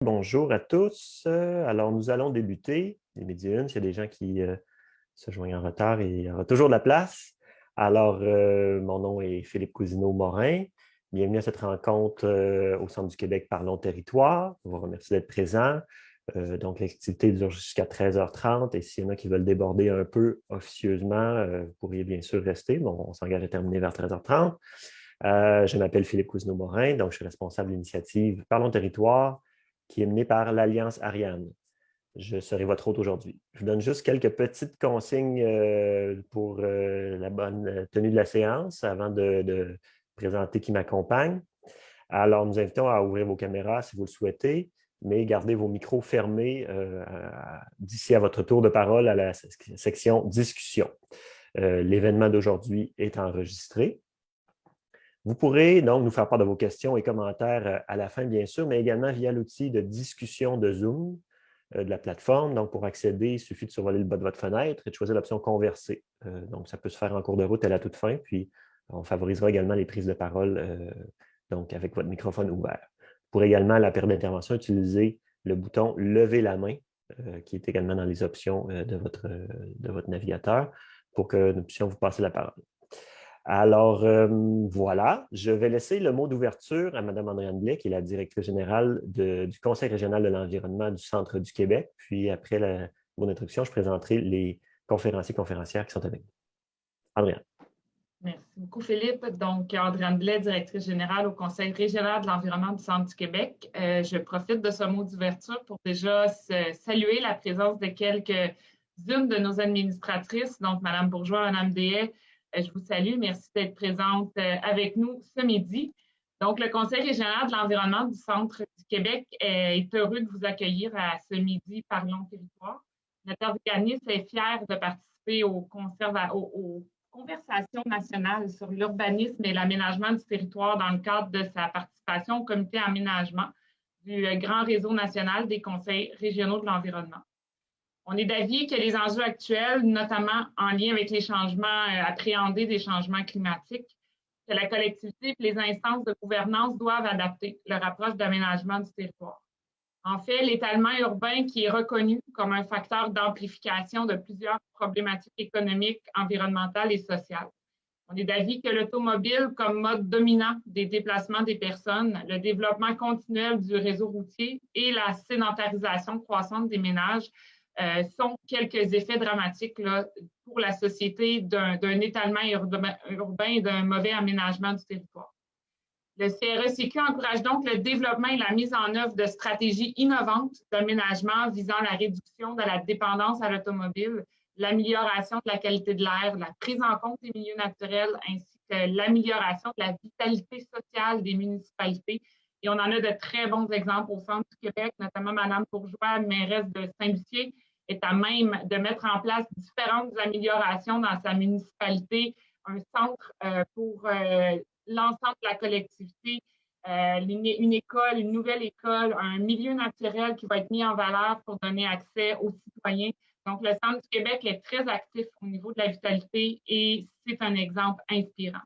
Bonjour à tous. Alors, nous allons débuter les midi 1. S'il y a des gens qui se joignent en retard, il y aura toujours de la place. Alors, mon nom est Philippe Cousineau-Morin. Bienvenue à cette rencontre au Centre du Québec Parlons Territoire. On vous remercie d'être présents. Donc, l'activité dure jusqu'à 13h30 et s'il y en a qui veulent déborder un peu officieusement, vous pourriez bien sûr rester. Bon, on s'engage à terminer vers 13h30. Je m'appelle Philippe Cousineau-Morin, donc je suis responsable de l'initiative Parlons Territoire qui est menée par l'Alliance Ariane. Je serai votre hôte aujourd'hui. Je vous donne juste quelques petites consignes pour la bonne tenue de la séance avant de présenter qui m'accompagne. Alors, nous invitons à ouvrir vos caméras si vous le souhaitez, mais gardez vos micros fermés d'ici à votre tour de parole à la section discussion. L'événement d'aujourd'hui est enregistré. Vous pourrez donc nous faire part de vos questions et commentaires à la fin, bien sûr, mais également via l'outil de discussion de Zoom de la plateforme. Donc, pour accéder, il suffit de survoler le bas de votre fenêtre et de choisir l'option Converser. Donc, ça peut se faire en cours de route à la toute fin, puis on favorisera également les prises de parole donc avec votre microphone ouvert. Vous pourrez également, à la période d'intervention, utiliser le bouton « Lever la main » qui est également dans les options de votre navigateur pour que nous puissions vous passer la parole. Alors, voilà, je vais laisser le mot d'ouverture à Mme Andréane Blais, qui est la directrice générale du Conseil régional de l'environnement du Centre du Québec. Puis, après mon introduction, je présenterai les conférenciers et conférencières qui sont avec nous. Andréane. Merci beaucoup, Philippe. Donc, Andréane Blais, directrice générale au Conseil régional de l'environnement du Centre du Québec. Je profite de ce mot d'ouverture pour déjà saluer la présence de quelques-unes de nos administratrices, donc Mme Bourgeois, Mme Deshaies. Je vous salue. Merci d'être présente avec nous ce midi. Donc, le Conseil régional de l'environnement du Centre du Québec est heureux de vous accueillir à ce midi Parlons Territoire. Notre organisme est fier de participer aux conversation nationale sur l'urbanisme et l'aménagement du territoire dans le cadre de sa participation au comité aménagement du grand réseau national des conseils régionaux de l'environnement. On est d'avis que les enjeux actuels, notamment en lien avec les changements appréhendés des changements climatiques, que la collectivité et les instances de gouvernance doivent adapter leur approche d'aménagement du territoire. En fait, l'étalement urbain qui est reconnu comme un facteur d'amplification de plusieurs problématiques économiques, environnementales et sociales. On est d'avis que l'automobile comme mode dominant des déplacements des personnes, le développement continuel du réseau routier et la sédentarisation croissante des ménages sont quelques effets dramatiques là, pour la société d'un étalement urbain et d'un mauvais aménagement du territoire. Le CRECQ encourage donc le développement et la mise en œuvre de stratégies innovantes d'aménagement visant la réduction de la dépendance à l'automobile, l'amélioration de la qualité de l'air, la prise en compte des milieux naturels ainsi que l'amélioration de la vitalité sociale des municipalités. Et on en a de très bons exemples au Centre du Québec, notamment Mme Bourgeois, mairesse de Saint-Lucier, est à même de mettre en place différentes améliorations dans sa municipalité, un centre pour l'ensemble de la collectivité, une école, une nouvelle école, un milieu naturel qui va être mis en valeur pour donner accès aux citoyens. Donc, le Centre du Québec est très actif au niveau de la vitalité et c'est un exemple inspirant.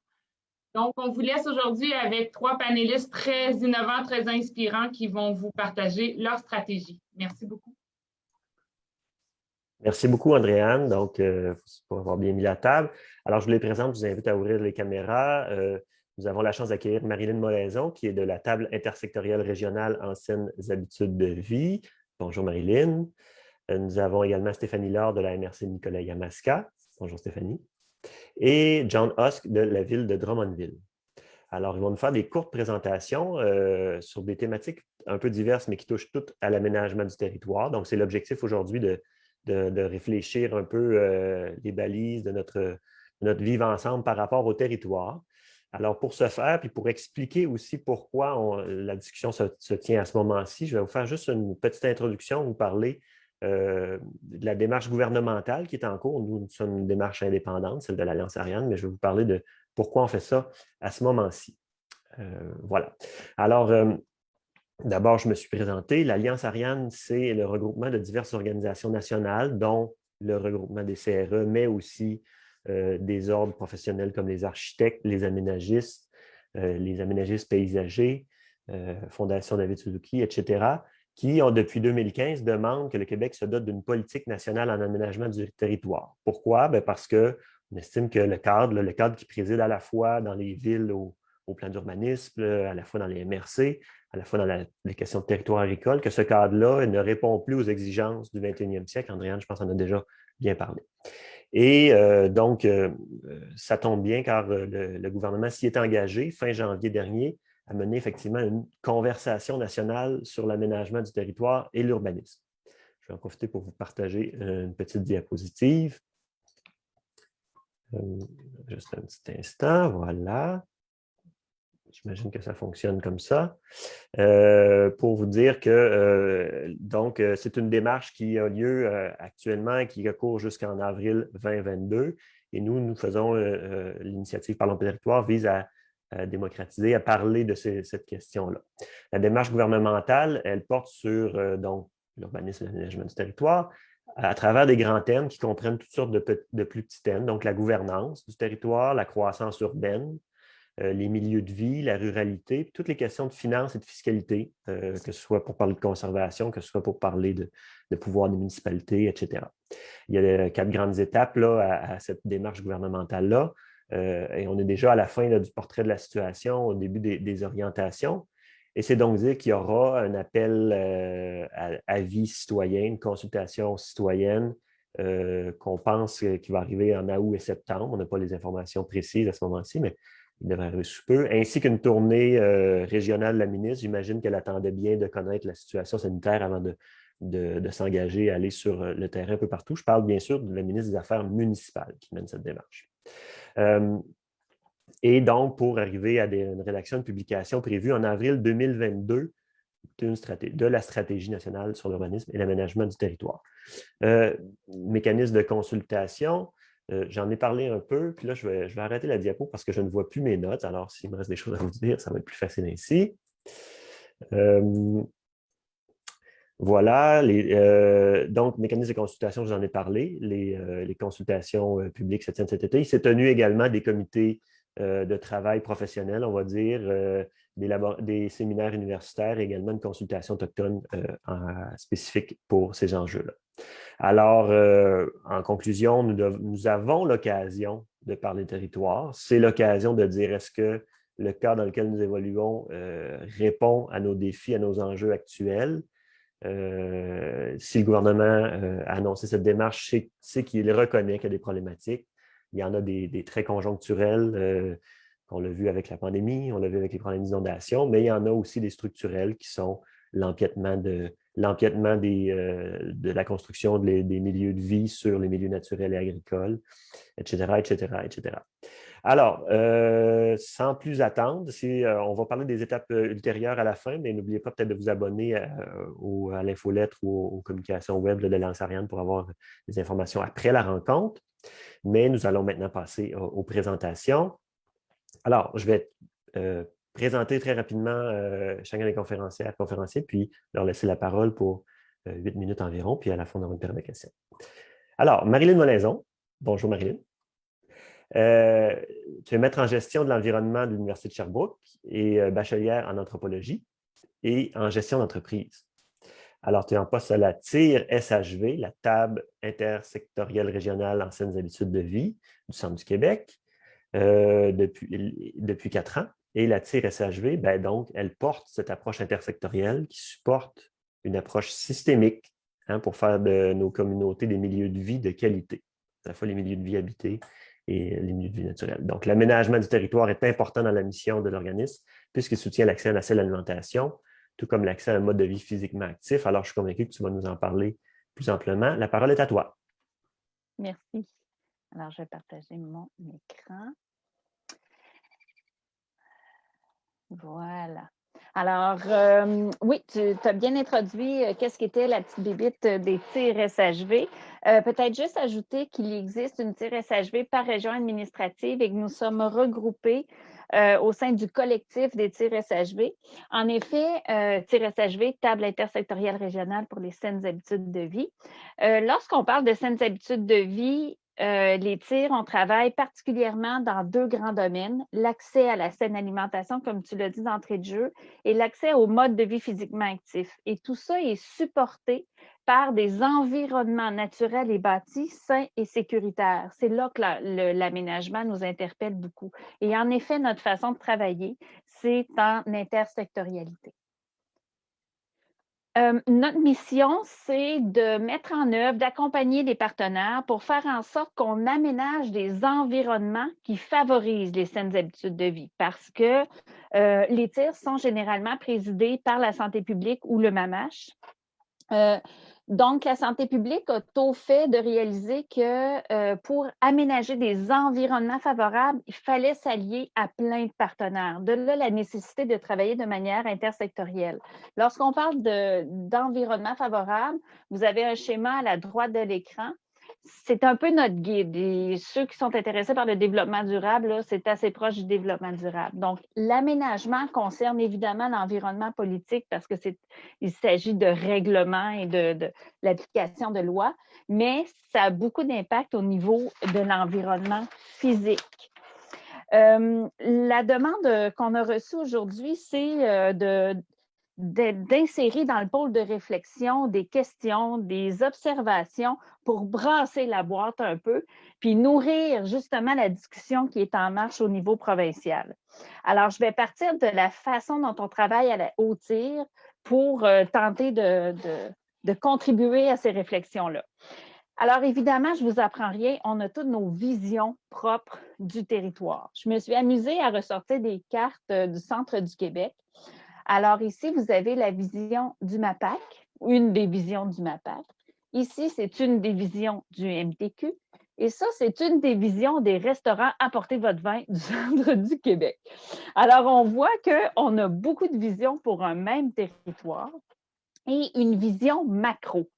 Donc, on vous laisse aujourd'hui avec 3 panélistes très innovants, très inspirants qui vont vous partager leur stratégie. Merci beaucoup. Merci beaucoup, Andréane, donc, pour avoir bien mis la table. Alors, je vous les présente, je vous invite à ouvrir les caméras. Nous avons la chance d'accueillir Marilyn Molaison, qui est de la table intersectorielle régionale Anciennes habitudes de vie. Bonjour, Marilyn. Nous avons également Stéphanie Laure de la MRC Nicolas Yamaska. Bonjour, Stéphanie. Et John Husk de la ville de Drummondville. Alors, ils vont nous faire des courtes présentations sur des thématiques un peu diverses, mais qui touchent toutes à l'aménagement du territoire. Donc, c'est l'objectif aujourd'hui de réfléchir un peu les balises de notre vivre ensemble par rapport au territoire. Alors, pour ce faire, puis pour expliquer aussi pourquoi la discussion se tient à ce moment-ci, je vais vous faire juste une petite introduction, vous parler de la démarche gouvernementale qui est en cours. Nous sommes une démarche indépendante, celle de l'Alliance Ariane, mais je vais vous parler de pourquoi on fait ça à ce moment-ci. Voilà. Alors, d'abord, je me suis présenté. L'Alliance Ariane, c'est le regroupement de diverses organisations nationales, dont le regroupement des CRE, mais aussi des ordres professionnels comme les architectes, les aménagistes paysagers, Fondation David Suzuki, etc., qui, depuis 2015, demandent que le Québec se dote d'une politique nationale en aménagement du territoire. Pourquoi? Bien parce qu'on estime que le cadre qui préside à la fois dans les villes au plan d'urbanisme, à la fois dans les MRC, à la fois dans les questions de territoire agricole, que ce cadre-là ne répond plus aux exigences du 21e siècle. Andréane, je pense qu'on en a déjà bien parlé. Et donc, ça tombe bien car le gouvernement s'y est engagé fin janvier dernier à mener effectivement une conversation nationale sur l'aménagement du territoire et l'urbanisme. Je vais en profiter pour vous partager une petite diapositive. Juste un petit instant, voilà. J'imagine que ça fonctionne comme ça. Pour vous dire que donc c'est une démarche qui a lieu actuellement et qui court jusqu'en avril 2022. Et nous faisons l'initiative Parlons territoire vise à démocratiser, à parler de cette question-là. La démarche gouvernementale, elle porte sur donc l'urbanisme et l'aménagement du territoire à travers des grands thèmes qui comprennent toutes sortes de plus petits thèmes, donc la gouvernance du territoire, la croissance urbaine, les milieux de vie, la ruralité, toutes les questions de finances et de fiscalité, que ce soit pour parler de conservation, que ce soit pour parler de pouvoir des municipalités, etc. Il y a 4 grandes étapes là, à cette démarche gouvernementale-là. Et on est déjà à la fin là, du portrait de la situation, au début des orientations. Et c'est donc dire qu'il y aura un appel à avis citoyen, une consultation citoyenne qu'on pense qu'il va arriver en août et septembre. On n'a pas les informations précises à ce moment-ci, mais il devrait arriver sous peu, ainsi qu'une tournée régionale de la ministre. J'imagine qu'elle attendait bien de connaître la situation sanitaire avant de s'engager à aller sur le terrain un peu partout. Je parle bien sûr de la ministre des Affaires municipales qui mène cette démarche. Et donc, pour arriver à une rédaction de publication prévue en avril 2022 de la stratégie nationale sur l'urbanisme et l'aménagement du territoire. Mécanisme de consultation, j'en ai parlé un peu, puis là, je vais arrêter la diapo parce que je ne vois plus mes notes. Alors, s'il me reste des choses à vous dire, ça va être plus facile ainsi. Voilà, donc, mécanisme de consultation, je vous en ai parlé, les consultations publiques se tiennent cet été. Il s'est tenu également des comités de travail professionnels, on va dire, des séminaires universitaires et également une consultation autochtone spécifique pour ces enjeux-là. Alors, en conclusion, nous avons l'occasion de parler territoire. C'est l'occasion de dire est-ce que le cadre dans lequel nous évoluons répond à nos défis, à nos enjeux actuels. Si le gouvernement a annoncé cette démarche, c'est qu'il reconnaît qu'il y a des problématiques. Il y en a des traits conjoncturels qu'on l'a vu avec la pandémie, on l'a vu avec les problèmes d'inondation, mais il y en a aussi des structurels qui sont l'empiètement de la construction des milieux de vie sur les milieux naturels et agricoles, etc., etc., etc. Alors, sans plus attendre, on va parler des étapes ultérieures à la fin, mais n'oubliez pas peut-être de vous abonner à l'infolettre ou aux communications web de Lance Ariane pour avoir des informations après la rencontre. Mais nous allons maintenant passer aux présentations. Alors, je vais présenter très rapidement chacun des conférenciers, puis leur laisser la parole pour 8 minutes environ, puis à la fin, on aura une période de questions. Alors, Marilyn Molaison. Bonjour, Marilyn. Tu es maître en gestion de l'environnement de l'Université de Sherbrooke et bachelière en anthropologie et en gestion d'entreprise. Alors, tu es en poste à la TIR SHV, la Table intersectorielle régionale Anciennes habitudes de vie du Centre du Québec, depuis 4 ans. Et la TIR SHV, ben donc, elle porte cette approche intersectorielle qui supporte une approche systémique pour faire de nos communautés des milieux de vie de qualité, à la fois les milieux de vie habités et les milieux de vie naturels. Donc, l'aménagement du territoire est important dans la mission de l'organisme puisqu'il soutient l'accès à la saine alimentation, tout comme l'accès à un mode de vie physiquement actif. Alors, je suis convaincu que tu vas nous en parler plus amplement. La parole est à toi. Merci. Alors, je vais partager mon écran. Voilà. Alors, oui, tu as bien introduit qu'est-ce qu'était la petite bébite des tirs SHV. Peut-être juste ajouter qu'il existe une tire SHV par région administrative et que nous sommes regroupés au sein du collectif des tirs SHV. En effet, TIR SHV, Table intersectorielle régionale pour les saines habitudes de vie. Lorsqu'on parle de saines habitudes de vie, les tirs, on travaille particulièrement dans 2 grands domaines, l'accès à la saine alimentation, comme tu l'as dit d'entrée de jeu, et l'accès au mode de vie physiquement actif. Et tout ça est supporté par des environnements naturels et bâtis sains et sécuritaires. C'est là que l'aménagement nous interpelle beaucoup. Et en effet, notre façon de travailler, c'est en intersectorialité. Notre mission, c'est de mettre en œuvre, d'accompagner les partenaires pour faire en sorte qu'on aménage des environnements qui favorisent les saines habitudes de vie parce que les tirs sont généralement présidés par la santé publique ou le MAMACH. Donc, la santé publique a au fait de réaliser que pour aménager des environnements favorables, il fallait s'allier à plein de partenaires. De là, la nécessité de travailler de manière intersectorielle. Lorsqu'on parle d'environnement favorable, vous avez un schéma à la droite de l'écran. C'est un peu notre guide. Et ceux qui sont intéressés par le développement durable, c'est assez proche du développement durable. Donc, l'aménagement concerne évidemment l'environnement politique parce qu'il s'agit de règlements et de l'application de lois, mais ça a beaucoup d'impact au niveau de l'environnement physique. La demande qu'on a reçue aujourd'hui, c'est d'insérer dans le pôle de réflexion des questions, des observations pour brasser la boîte un peu, puis nourrir justement la discussion qui est en marche au niveau provincial. Alors, je vais partir de la façon dont on travaille au tir pour tenter de contribuer à ces réflexions-là. Alors, évidemment, je ne vous apprends rien, on a toutes nos visions propres du territoire. Je me suis amusée à ressortir des cartes du centre du Québec. Alors ici, vous avez la vision du MAPAC, une des visions du MAPAC. Ici, c'est une des visions du MTQ. Et ça, c'est une des visions des restaurants Apportez votre vin du centre du Québec. Alors, on voit qu'on a beaucoup de visions pour un même territoire et une vision macro.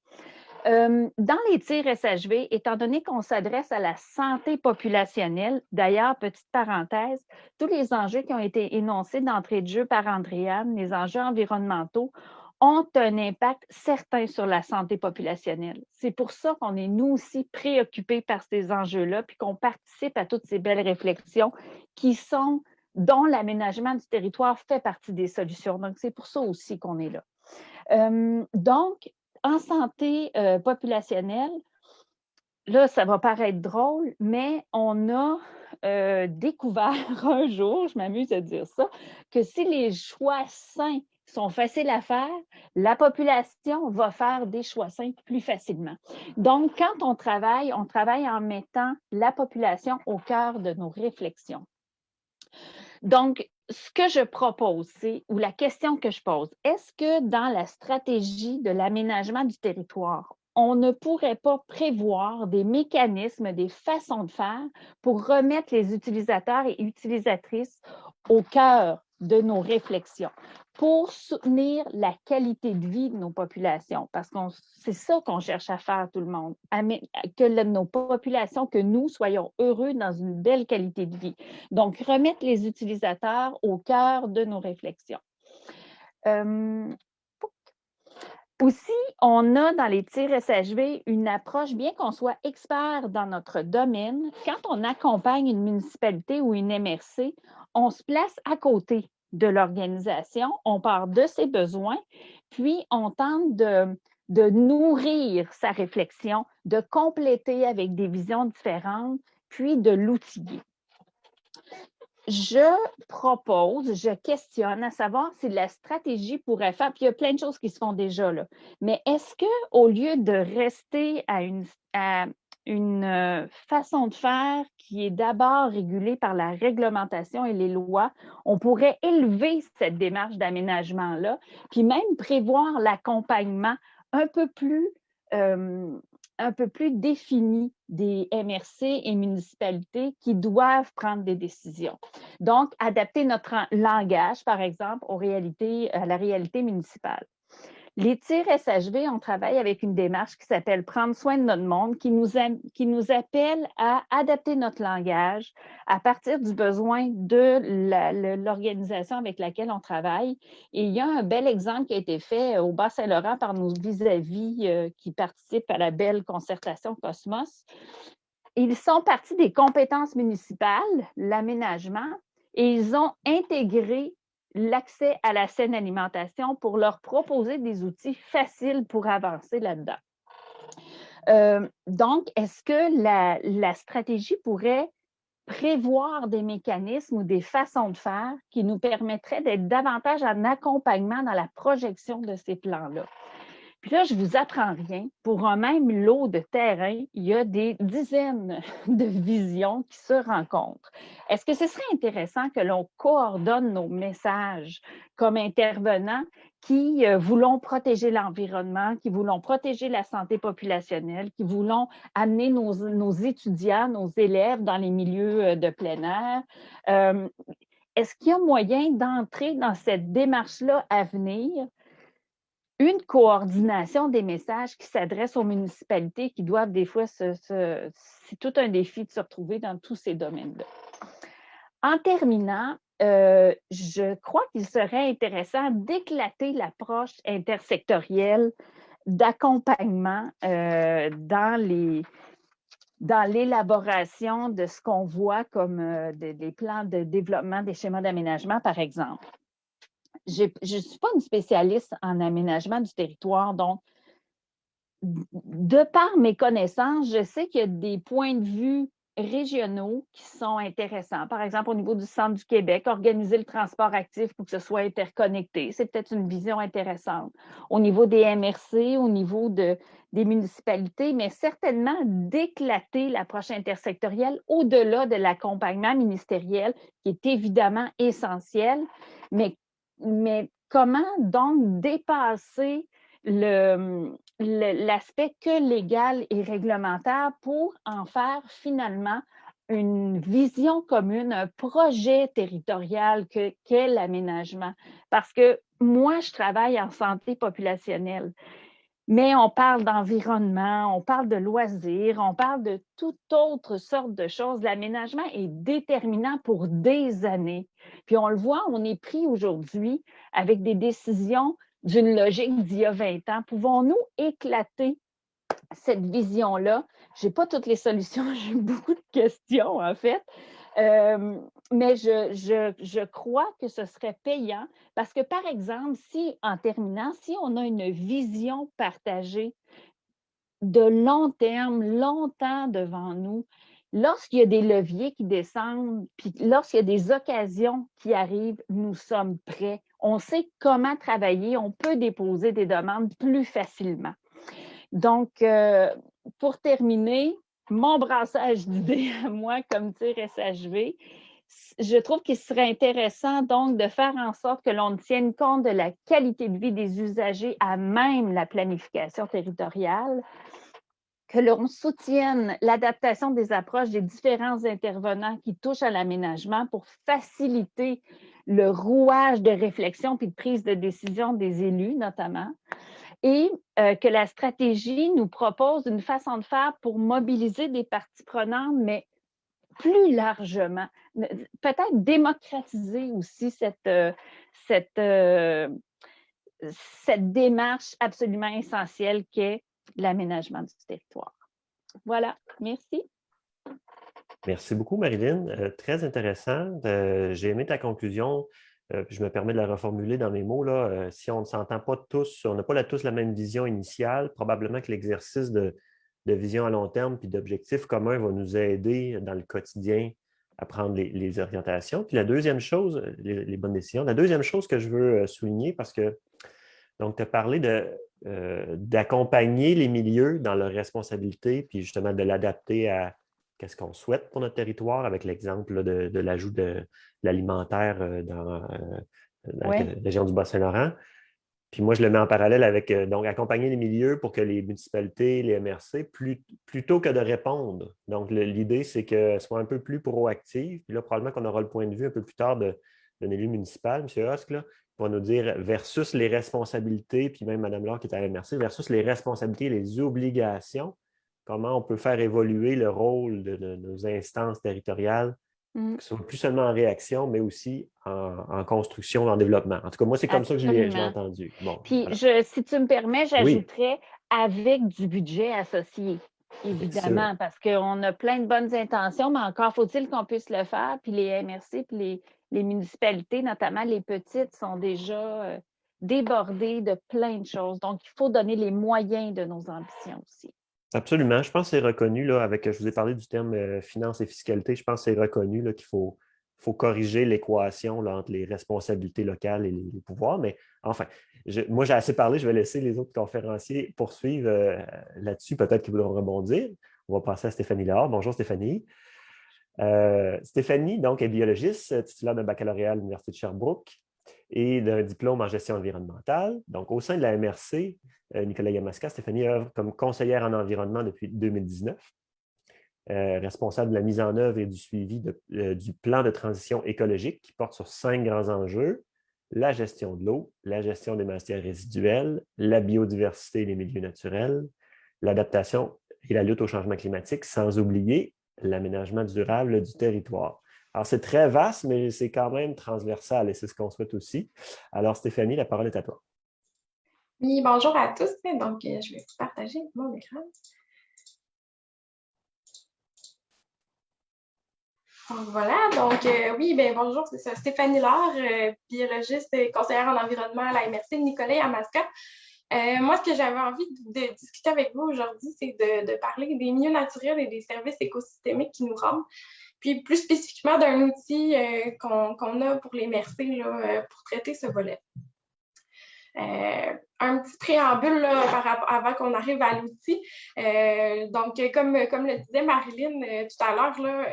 Dans les tirs SHV, étant donné qu'on s'adresse à la santé populationnelle, d'ailleurs, petite parenthèse, tous les enjeux qui ont été énoncés d'entrée de jeu par Andréane, les enjeux environnementaux, ont un impact certain sur la santé populationnelle. C'est pour ça qu'on est, nous aussi, préoccupés par ces enjeux-là, puis qu'on participe à toutes ces belles réflexions dont l'aménagement du territoire fait partie des solutions. Donc, c'est pour ça aussi qu'on est là. Donc, en santé populationnelle, là, ça va paraître drôle, mais on a découvert un jour, je m'amuse à dire ça, que si les choix sains sont faciles à faire, la population va faire des choix sains plus facilement. Donc, quand on travaille en mettant la population au cœur de nos réflexions. Donc, ce que je propose, ou la question que je pose, est-ce que dans la stratégie de l'aménagement du territoire, on ne pourrait pas prévoir des mécanismes, des façons de faire pour remettre les utilisateurs et utilisatrices au cœur de nos réflexions, pour soutenir la qualité de vie de nos populations, parce que c'est ça qu'on cherche à faire tout le monde, que nos populations, que nous soyons heureux dans une belle qualité de vie. Donc, remettre les utilisateurs au cœur de nos réflexions. Aussi, on a dans les tirs SHV une approche, bien qu'on soit expert dans notre domaine, quand on accompagne une municipalité ou une MRC, on se place à côté de l'organisation, on part de ses besoins, puis on tente de nourrir sa réflexion, de compléter avec des visions différentes, puis de l'outiller. Je propose, je questionne à savoir si la stratégie pourrait faire, puis il y a plein de choses qui se font déjà là, mais est-ce qu'au lieu de rester à une façon de faire qui est d'abord régulée par la réglementation et les lois, on pourrait élever cette démarche d'aménagement-là, puis même prévoir l'accompagnement un peu plus défini des MRC et municipalités qui doivent prendre des décisions. Donc, adapter notre langage, par exemple, à la réalité municipale. Les tirs SHV, on travaille avec une démarche qui s'appelle « Prendre soin de notre monde » qui nous appelle à adapter notre langage à partir du besoin de l'organisation avec laquelle on travaille. Et il y a un bel exemple qui a été fait au Bas-Saint-Laurent par nos vis-à-vis qui participent à la belle concertation Cosmos. ils sont partis des compétences municipales, l'aménagement, et ils ont intégré l'accès à la saine alimentation pour leur proposer des outils faciles pour avancer là-dedans. Donc, est-ce que la stratégie pourrait prévoir des mécanismes ou des façons de faire qui nous permettraient d'être davantage en accompagnement dans la projection de ces plans-là? Puis là, je ne vous apprends rien. Pour un même lot de terrain, il y a des dizaines de visions qui se rencontrent. Est-ce que ce serait intéressant que l'on coordonne nos messages comme intervenants qui voulons protéger l'environnement, qui voulons protéger la santé populationnelle, qui voulons amener nos étudiants, nos élèves dans les milieux de plein air? Est-ce qu'il y a moyen d'entrer dans cette démarche-là à venir? Une coordination des messages qui s'adressent aux municipalités qui doivent des fois c'est tout un défi de se retrouver dans tous ces domaines-là. En terminant, je crois qu'il serait intéressant d'éclater l'approche intersectorielle d'accompagnement dans l'élaboration de ce qu'on voit comme des plans de développement des schémas d'aménagement, par exemple. Je ne suis pas une spécialiste en aménagement du territoire, donc, de par mes connaissances, je sais qu'il y a des points de vue régionaux qui sont intéressants. Par exemple, au niveau du centre du Québec, organiser le transport actif pour que ce soit interconnecté, c'est peut-être une vision intéressante. Au niveau des MRC, au niveau des municipalités, mais certainement d'éclater l'approche intersectorielle au-delà de l'accompagnement ministériel, qui est évidemment essentiel, mais comment donc dépasser l'aspect que légal et réglementaire pour en faire finalement une vision commune, un projet territorial qu'est l'aménagement. Parce que moi, je travaille en santé populationnelle, mais on parle d'environnement, on parle de loisirs, on parle de toute autre sorte de choses. L'aménagement est déterminant pour des années. Puis on le voit, on est pris aujourd'hui avec des décisions d'une logique d'il y a 20 ans. Pouvons-nous éclater cette vision-là? Je n'ai pas toutes les solutions, j'ai beaucoup de questions en fait. Mais je crois que ce serait payant parce que, par exemple, en terminant, si on a une vision partagée de long terme, longtemps devant nous, lorsqu'il y a des leviers qui descendent, puis lorsqu'il y a des occasions qui arrivent, nous sommes prêts. On sait comment travailler, on peut déposer des demandes plus facilement. Donc, pour terminer, mon brassage d'idées à moi comme tir SHV, je trouve qu'il serait intéressant donc de faire en sorte que l'on tienne compte de la qualité de vie des usagers à même la planification territoriale, que l'on soutienne l'adaptation des approches des différents intervenants qui touchent à l'aménagement pour faciliter le rouage de réflexion puis de prise de décision des élus notamment, et que la stratégie nous propose une façon de faire pour mobiliser des parties prenantes, mais plus largement, peut-être démocratiser aussi cette démarche absolument essentielle qu'est l'aménagement du territoire. Voilà, merci. Merci beaucoup, Marilyn. Très intéressant. J'ai aimé ta conclusion. Je me permets de la reformuler dans mes mots. Là. Si on ne s'entend pas tous, on n'a pas tous la même vision initiale, probablement que l'exercice de vision à long terme puis d'objectifs communs va nous aider dans le quotidien à prendre les orientations. Puis la deuxième chose, les bonnes décisions. La deuxième chose que je veux souligner, parce que donc, tu as parlé d'accompagner les milieux dans leurs responsabilités, puis justement de l'adapter à qu'est-ce qu'on souhaite pour notre territoire, avec l'exemple de l'ajout de l'alimentaire dans la région du Bas-Saint-Laurent. Puis moi, je le mets en parallèle avec donc accompagner les milieux pour que les municipalités, les MRC, plutôt que de répondre. Donc, l'idée, c'est qu'elles soient un peu plus proactives. Puis là, probablement qu'on aura le point de vue un peu plus tard d'un élu municipal, M. Husk, là, qui va nous dire versus les responsabilités, puis même Mme Laure qui est à la MRC, versus les responsabilités et les obligations. Comment on peut faire évoluer le rôle de nos instances territoriales, que ce soit plus seulement en réaction, mais aussi en construction, en développement. En tout cas, moi, c'est comme ça que je l'ai entendu. Bon, puis, si tu me permets, j'ajouterais avec du budget associé. Évidemment, parce qu'on a plein de bonnes intentions, mais encore faut-il qu'on puisse le faire. Puis les MRC, puis les municipalités, notamment les petites, sont déjà débordées de plein de choses. Donc, il faut donner les moyens de nos ambitions aussi. Absolument. Je pense que c'est reconnu, là, je vous ai parlé du terme finance et fiscalité, je pense que c'est reconnu là, faut corriger l'équation là, entre les responsabilités locales et les pouvoirs. Mais enfin, moi, j'ai assez parlé, je vais laisser les autres conférenciers poursuivre là-dessus. Peut-être qu'ils voudront rebondir. On va passer à Stéphanie Lahore. Bonjour Stéphanie. Stéphanie, donc, est biologiste, titulaire d'un baccalauréat à l'Université de Sherbrooke et d'un diplôme en gestion environnementale. Donc, au sein de la MRC, Nicolas Yamaska, Stéphanie œuvre comme conseillère en environnement depuis 2019, responsable de la mise en œuvre et du suivi du plan de transition écologique qui porte sur 5 grands enjeux: la gestion de l'eau, la gestion des matières résiduelles, la biodiversité et les milieux naturels, l'adaptation et la lutte au changement climatique, sans oublier l'aménagement durable du territoire. Alors, c'est très vaste, mais c'est quand même transversal et c'est ce qu'on souhaite aussi. Alors, Stéphanie, la parole est à toi. Oui, bonjour à tous. Donc, je vais partager mon écran. Donc, voilà. Donc, oui, ben bonjour, c'est ça. Stéphanie Laure, biologiste et conseillère en environnement à la MRC de Nicolas Yamaska. Moi, ce que j'avais envie de discuter avec vous aujourd'hui, c'est de parler des milieux naturels et des services écosystémiques qui nous rendent. Puis, plus spécifiquement, d'un outil qu'on a pour les MRC là, pour traiter ce volet. Un petit préambule là, avant qu'on arrive à l'outil. Donc, comme le disait Marilyn tout à l'heure,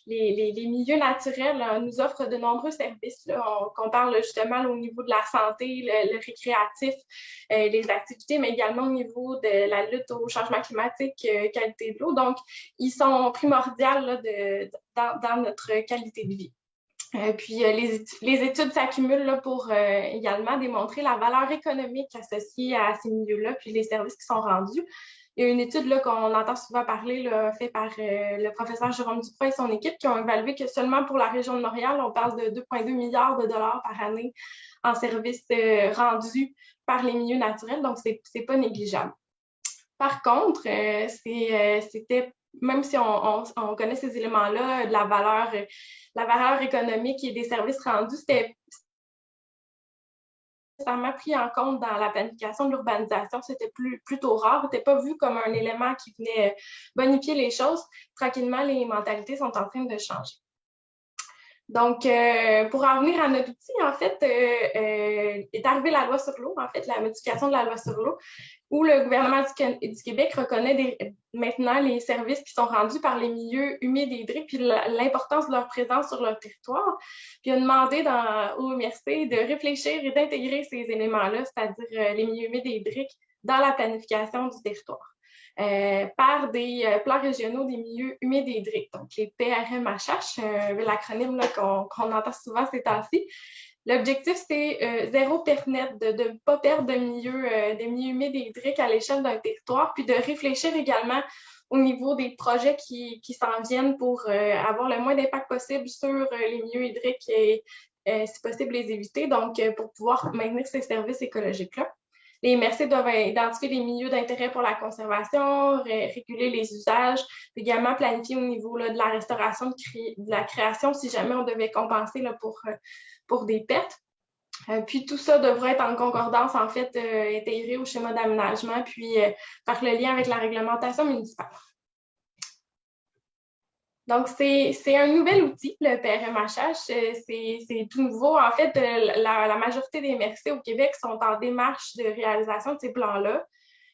les milieux naturels nous offrent de nombreux services. Qu'on parle justement là, au niveau de la santé, le récréatif, les activités, mais également au niveau de la lutte au changement climatique, qualité de l'eau. Donc, ils sont primordiaux là, dans notre qualité de vie. Puis les études s'accumulent pour également démontrer la valeur économique associée à ces milieux-là, puis les services qui sont rendus. Il y a une étude qu'on entend souvent parler, là, faite par le professeur Jérôme Duprat et son équipe, qui ont évalué que seulement pour la région de Montréal, on parle de 2,2 milliards de dollars par année en services rendus par les milieux naturels, donc c'est pas négligeable. Par contre, c'était, même si on connaît ces éléments-là, de la valeur économique et des services rendus, c'était nécessairement pris en compte dans la planification de l'urbanisation. C'était plutôt rare, c'était pas vu comme un élément qui venait bonifier les choses. Tranquillement, les mentalités sont en train de changer. Donc, pour en venir à notre outil, en fait, est arrivée la loi sur l'eau, en fait, la modification de la loi sur l'eau, où le gouvernement du Québec reconnaît maintenant les services qui sont rendus par les milieux humides et hydriques, puis l'importance de leur présence sur leur territoire. Puis, il a demandé au MRC de réfléchir et d'intégrer ces éléments-là, c'est-à-dire les milieux humides et hydriques, dans la planification du territoire. Par des plans régionaux des milieux humides et hydriques, donc les PRMHH, l'acronyme qu'on entend souvent ces temps-ci. L'objectif, c'est zéro perte nette, de ne pas perdre de milieux humides et hydriques à l'échelle d'un territoire, puis de réfléchir également au niveau des projets qui s'en viennent pour avoir le moins d'impact possible sur les milieux hydriques et, si possible, les éviter, donc pour pouvoir maintenir ces services écologiques-là. Les MRC doivent identifier des milieux d'intérêt pour la conservation, réguler les usages, puis également planifier au niveau là, de la restauration, de la création, si jamais on devait compenser là, pour des pertes. Puis tout ça devrait être en concordance, en fait, intégré au schéma d'aménagement, puis faire le lien avec la réglementation municipale. Donc, c'est un nouvel outil, le PRMHH. C'est tout nouveau. En fait, la majorité des MRC au Québec sont en démarche de réalisation de ces plans-là.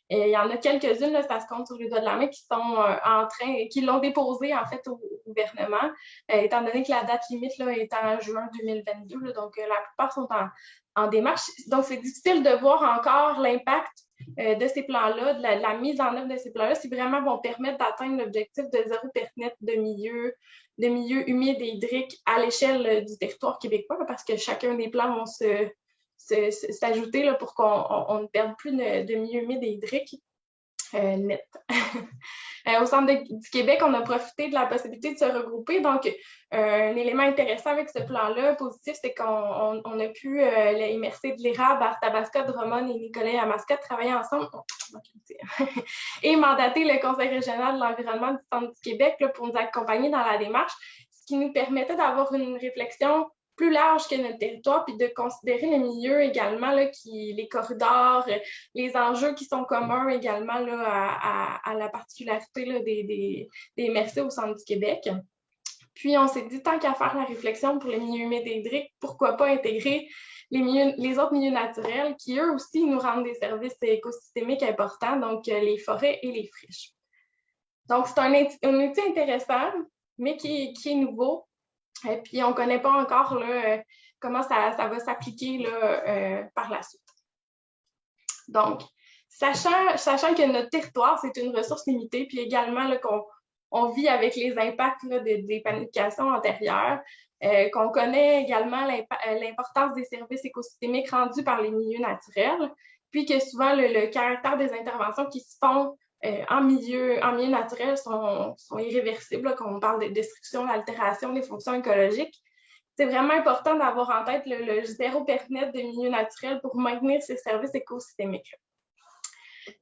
Il y en a quelques-unes, ça se compte sur les doigts de la main, qui sont qui l'ont déposé, en fait, au gouvernement, étant donné que la date limite là, est en juin 2022. Là, donc, la plupart sont en démarche. Donc, c'est difficile de voir encore l'impact de ces plans-là, de la mise en œuvre de ces plans-là, si vraiment vont permettre d'atteindre l'objectif de zéro perte nette de milieux humides et hydriques à l'échelle du territoire québécois, parce que chacun des plans vont s'ajouter là, pour qu'on ne perde plus de milieux humides et hydriques. net. Au Centre du Québec, on a profité de la possibilité de se regrouper. Donc, un élément intéressant avec ce plan-là, positif, c'est qu'on a pu, les MRC de l'érable, Arthabasca, Drummond et Nicolet-Yamaska travailler ensemble et mandater le Conseil régional de l'environnement du Centre du Québec là, pour nous accompagner dans la démarche, ce qui nous permettait d'avoir une réflexion plus large que notre territoire, puis de considérer les milieux également, là, les corridors, les enjeux qui sont communs également là, à la particularité là, des MRC au Centre du Québec. Puis on s'est dit, tant qu'à faire la réflexion pour les milieux humides et hydriques, pourquoi pas intégrer les autres milieux naturels qui, eux aussi, nous rendent des services écosystémiques importants, donc les forêts et les friches. Donc, c'est un outil intéressant, mais qui est nouveau. Et puis, on ne connaît pas encore là, comment ça va s'appliquer par la suite. Donc, sachant que notre territoire, c'est une ressource limitée, puis également qu'on vit avec les impacts là, des planifications antérieures, qu'on connaît également l'importance des services écosystémiques rendus par les milieux naturels, puis que souvent le caractère des interventions qui se font en milieu naturel sont irréversibles, quand on parle de destruction, d'altération des fonctions écologiques. C'est vraiment important d'avoir en tête le zéro perte net des milieux naturels pour maintenir ces services écosystémiques.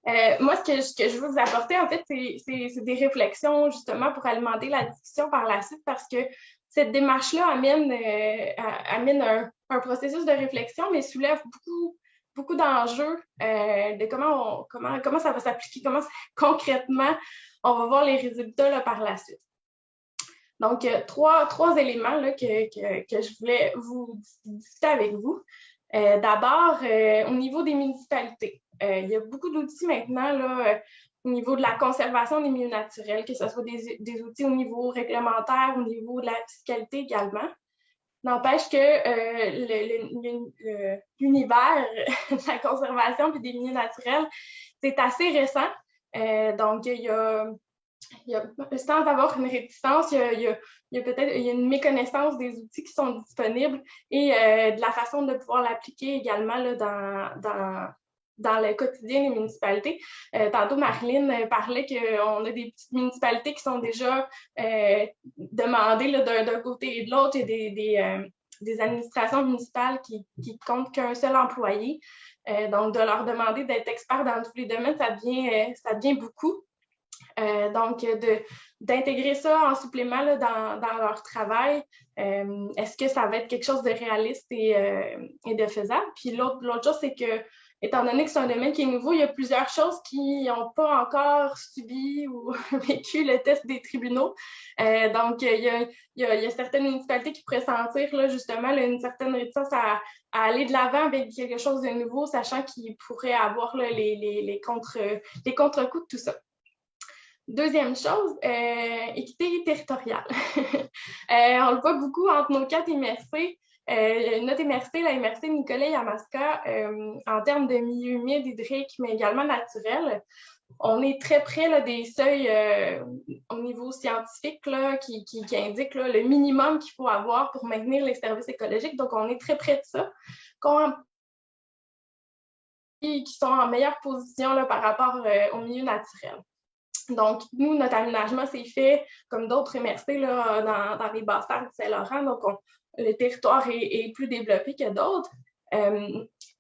Moi, ce que je veux vous apporter, en fait, c'est des réflexions justement pour alimenter la discussion par la suite parce que cette démarche-là amène un processus de réflexion, mais soulève beaucoup d'enjeux de comment ça va s'appliquer, comment concrètement on va voir les résultats là, par la suite. Donc, trois éléments là, que je voulais vous discuter avec vous. D'abord, au niveau des municipalités, il y a beaucoup d'outils maintenant là, au niveau de la conservation des milieux naturels, que ce soit des outils au niveau réglementaire, au niveau de la fiscalité également. N'empêche que l'univers de la conservation et des milieux naturels, c'est assez récent. Donc, il y a sans avoir une réticence, il y a peut-être une méconnaissance des outils qui sont disponibles et de la façon de pouvoir l'appliquer également là, dans le quotidien des municipalités. Tantôt, Marilyn parlait qu'on a des petites municipalités qui sont déjà demandées d'un côté et de l'autre et des administrations municipales qui comptent qu'un seul employé. Donc, de leur demander d'être experts dans tous les domaines, ça devient beaucoup. Donc, d'intégrer ça en supplément là, dans leur travail, est-ce que ça va être quelque chose de réaliste et de faisable? Puis l'autre chose, c'est que, étant donné que c'est un domaine qui est nouveau, il y a plusieurs choses qui n'ont pas encore subi ou vécu le test des tribunaux. Donc, il y a certaines municipalités qui pourraient sentir là, justement là, une certaine réticence à aller de l'avant avec quelque chose de nouveau, sachant qu'ils pourraient avoir là, les contre-coups de tout ça. Deuxième chose, équité territoriale. On le voit beaucoup entre nos 4 MRC. Notre MRC, la MRC Nicolet-Yamaska, en termes de milieu humide, hydrique, mais également naturel, on est très près là, des seuils au niveau scientifique là, qui indiquent là, le minimum qu'il faut avoir pour maintenir les services écologiques. Donc, on est très près de ça. Qui sont en meilleure position là, par rapport au milieu naturel. Donc, nous, notre aménagement s'est fait comme d'autres MRC là, dans les basses-terres du Saint-Laurent. Donc, le territoire est plus développé que d'autres.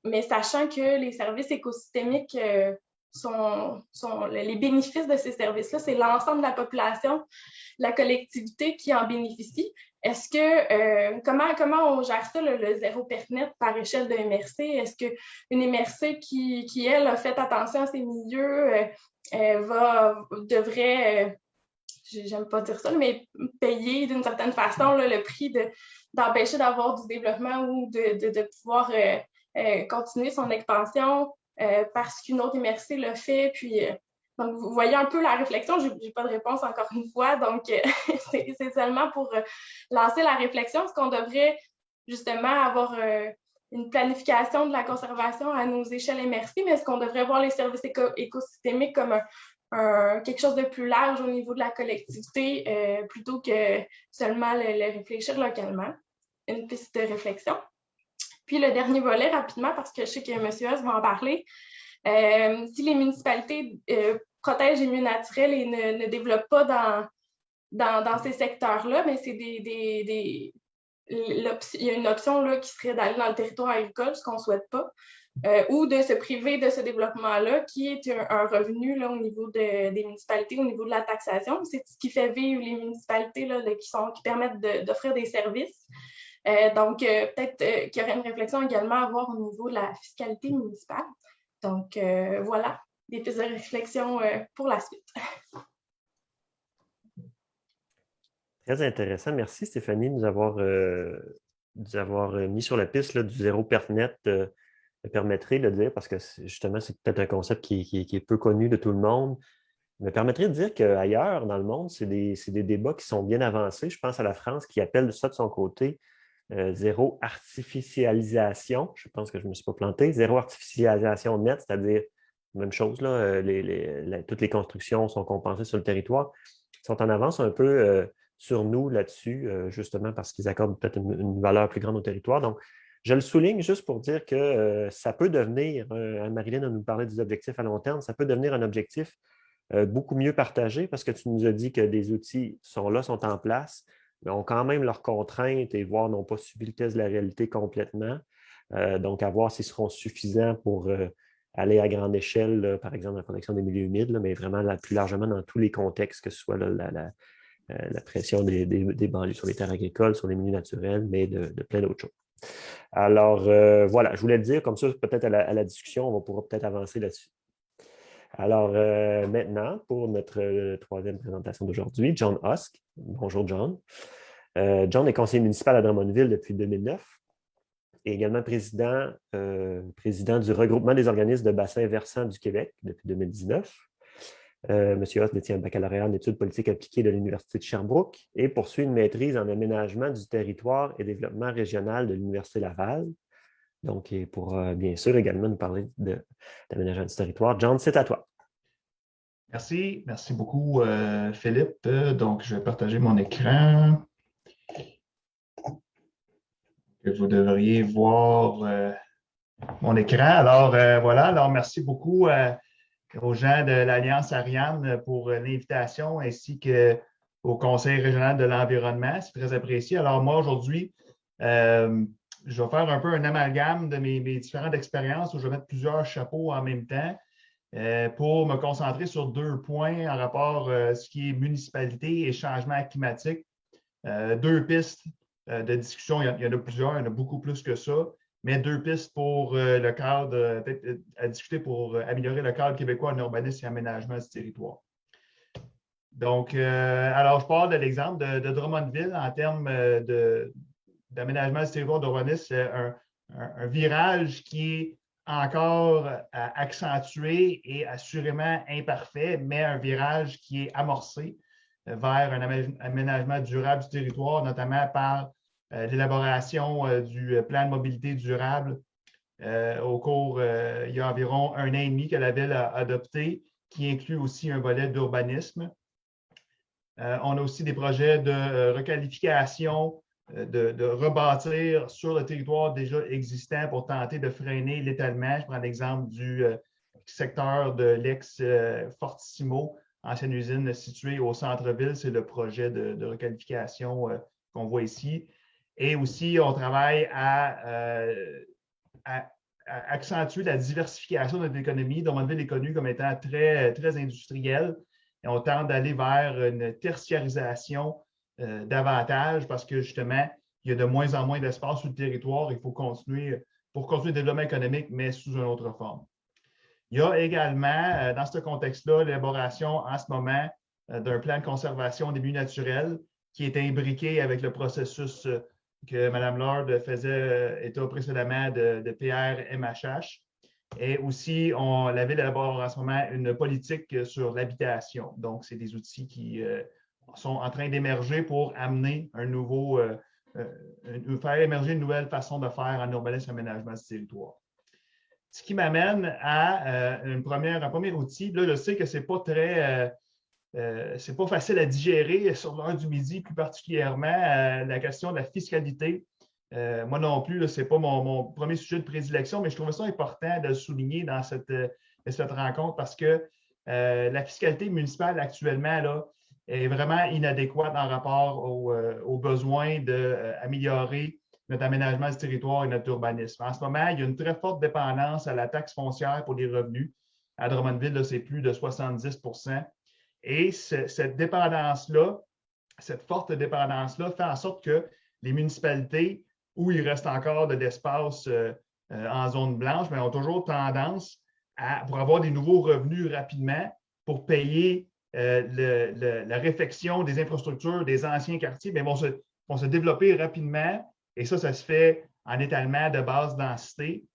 Mais sachant que les services écosystémiques les bénéfices de ces services-là, c'est l'ensemble de la population, la collectivité qui en bénéficie. Est-ce que, comment on gère ça, le zéro perte net par échelle de MRC? Est-ce qu'une MRC qui, elle, a fait attention à ses milieux, devrait, j'aime pas dire ça, mais payer d'une certaine façon là, le prix d'empêcher d'avoir du développement ou de pouvoir continuer son expansion parce qu'une autre MRC l'a fait. Puis, donc, vous voyez un peu la réflexion. J'ai pas de réponse encore une fois. Donc, c'est seulement pour lancer la réflexion. Est-ce qu'on devrait justement avoir une planification de la conservation à nos échelles MRC, mais est-ce qu'on devrait voir les services écosystémiques comme quelque chose de plus large au niveau de la collectivité plutôt que seulement le réfléchir localement? Une piste de réflexion. Puis le dernier volet, rapidement, parce que je sais que M. Hess va en parler, si les municipalités protègent les milieux naturels et ne développent pas dans ces secteurs-là, mais c'est il y a une option là, qui serait d'aller dans le territoire agricole, ce qu'on ne souhaite pas, ou de se priver de ce développement-là, qui est un revenu là, au niveau des municipalités, au niveau de la taxation. C'est ce qui fait vivre les municipalités là, qui permettent d'offrir des services. Donc, peut-être qu'il y aurait une réflexion également à avoir au niveau de la fiscalité municipale. Donc, voilà, des pistes de réflexion pour la suite. Très intéressant. Merci Stéphanie de nous avoir mis sur la piste là, du zéro PERFNET. Me permettrait de dire, parce que justement, c'est peut-être un concept qui est peu connu de tout le monde, me permettrait de dire qu'ailleurs dans le monde, c'est des débats qui sont bien avancés. Je pense à la France qui appelle ça de son côté zéro artificialisation. Je pense que je ne me suis pas planté. Zéro artificialisation nette, c'est-à-dire même chose, là, toutes les constructions sont compensées sur le territoire. Ils sont en avance un peu sur nous là-dessus, justement parce qu'ils accordent peut-être une valeur plus grande au territoire. Donc, je le souligne juste pour dire que ça peut devenir, Anne-Marilyn nous parlait des objectifs à long terme, ça peut devenir un objectif beaucoup mieux partagé parce que tu nous as dit que des outils sont là, sont en place, mais ont quand même leurs contraintes et voire n'ont pas subi le test de la réalité complètement. Donc, à voir s'ils seront suffisants pour aller à grande échelle, là, par exemple, dans la protection des milieux humides, là, mais vraiment plus largement dans tous les contextes, que ce soit là, la pression des banlieues sur les terres agricoles, sur les milieux naturels, mais de plein d'autres choses. Alors, voilà, je voulais le dire, comme ça, peut-être à la discussion, on pourra peut-être avancer là-dessus. Alors, maintenant, pour notre troisième présentation d'aujourd'hui, John Husk. Bonjour, John. John est conseiller municipal à Drummondville depuis 2009 et également président du regroupement des organismes de bassin versant du Québec depuis 2019. M. Husk détient un baccalauréat en études politiques appliquées de l'Université de Sherbrooke et poursuit une maîtrise en aménagement du territoire et développement régional de l'Université Laval. Donc, il pourra bien sûr également nous parler d'aménagement du territoire. John, c'est à toi. Merci. Merci beaucoup, Philippe. Donc, je vais partager mon écran. Vous devriez voir mon écran. Alors, voilà. Alors, merci beaucoup aux gens de l'Alliance Ariane pour l'invitation ainsi qu'au Conseil régional de l'environnement. C'est très apprécié. Alors, moi, aujourd'hui, je vais faire un peu un amalgame de mes différentes expériences où je vais mettre plusieurs chapeaux en même temps pour me concentrer sur 2 points en rapport à ce qui est municipalité et changement climatique. 2 pistes de discussion. Il y en a plusieurs, il y en a beaucoup plus que ça, mais 2 pistes pour le cadre, peut-être à discuter pour améliorer le cadre québécois en urbanisme et aménagement du territoire. Donc, alors, je pars de l'exemple de Drummondville en termes d'aménagement du territoire d'urbanisme. C'est un virage qui est encore accentué et assurément imparfait, mais un virage qui est amorcé vers un aménagement durable du territoire, notamment par l'élaboration du plan de mobilité durable au cours, il y a environ 1 an et demi que la Ville a adopté, qui inclut aussi un volet d'urbanisme. On a aussi des projets de requalification, de rebâtir sur le territoire déjà existant pour tenter de freiner l'étalement. Je prends l'exemple du secteur de l'ex-Fortissimo, ancienne usine située au centre-ville. C'est le projet de requalification qu'on voit ici. Et aussi, on travaille à accentuer la diversification de notre économie. Drummondville est connu comme étant très, très industrielle. Et on tente d'aller vers une tertiarisation davantage parce que justement, il y a de moins en moins d'espace sur le territoire. Il faut continuer le développement économique, mais sous une autre forme. Il y a également, dans ce contexte-là, l'élaboration en ce moment d'un plan de conservation des milieux naturels qui est imbriqué avec le processus que Mme Lord faisait état précédemment de PR-MHH. Et aussi, la Ville élabore en ce moment une politique sur l'habitation. Donc, c'est des outils qui sont en train d'émerger pour amener faire émerger une nouvelle façon de faire en urbanisme et aménagement du territoire. Ce qui m'amène à un premier outil. Là, je sais que ce n'est pas c'est pas facile à digérer sur l'heure du midi, plus particulièrement la question de la fiscalité. Moi non plus, ce n'est pas mon premier sujet de prédilection, mais je trouvais ça important de le souligner dans cette rencontre parce que la fiscalité municipale actuellement là, est vraiment inadéquate en rapport aux besoins d'améliorer notre aménagement du territoire et notre urbanisme. En ce moment, il y a une très forte dépendance à la taxe foncière pour les revenus. À Drummondville, c'est plus de 70 %. Et cette dépendance-là, cette forte dépendance-là fait en sorte que les municipalités, où il reste encore de l'espace en zone blanche, mais ont toujours tendance pour avoir des nouveaux revenus rapidement, pour payer la réfection des infrastructures des anciens quartiers, mais vont se développer rapidement. Et ça se fait en étalement de basse densité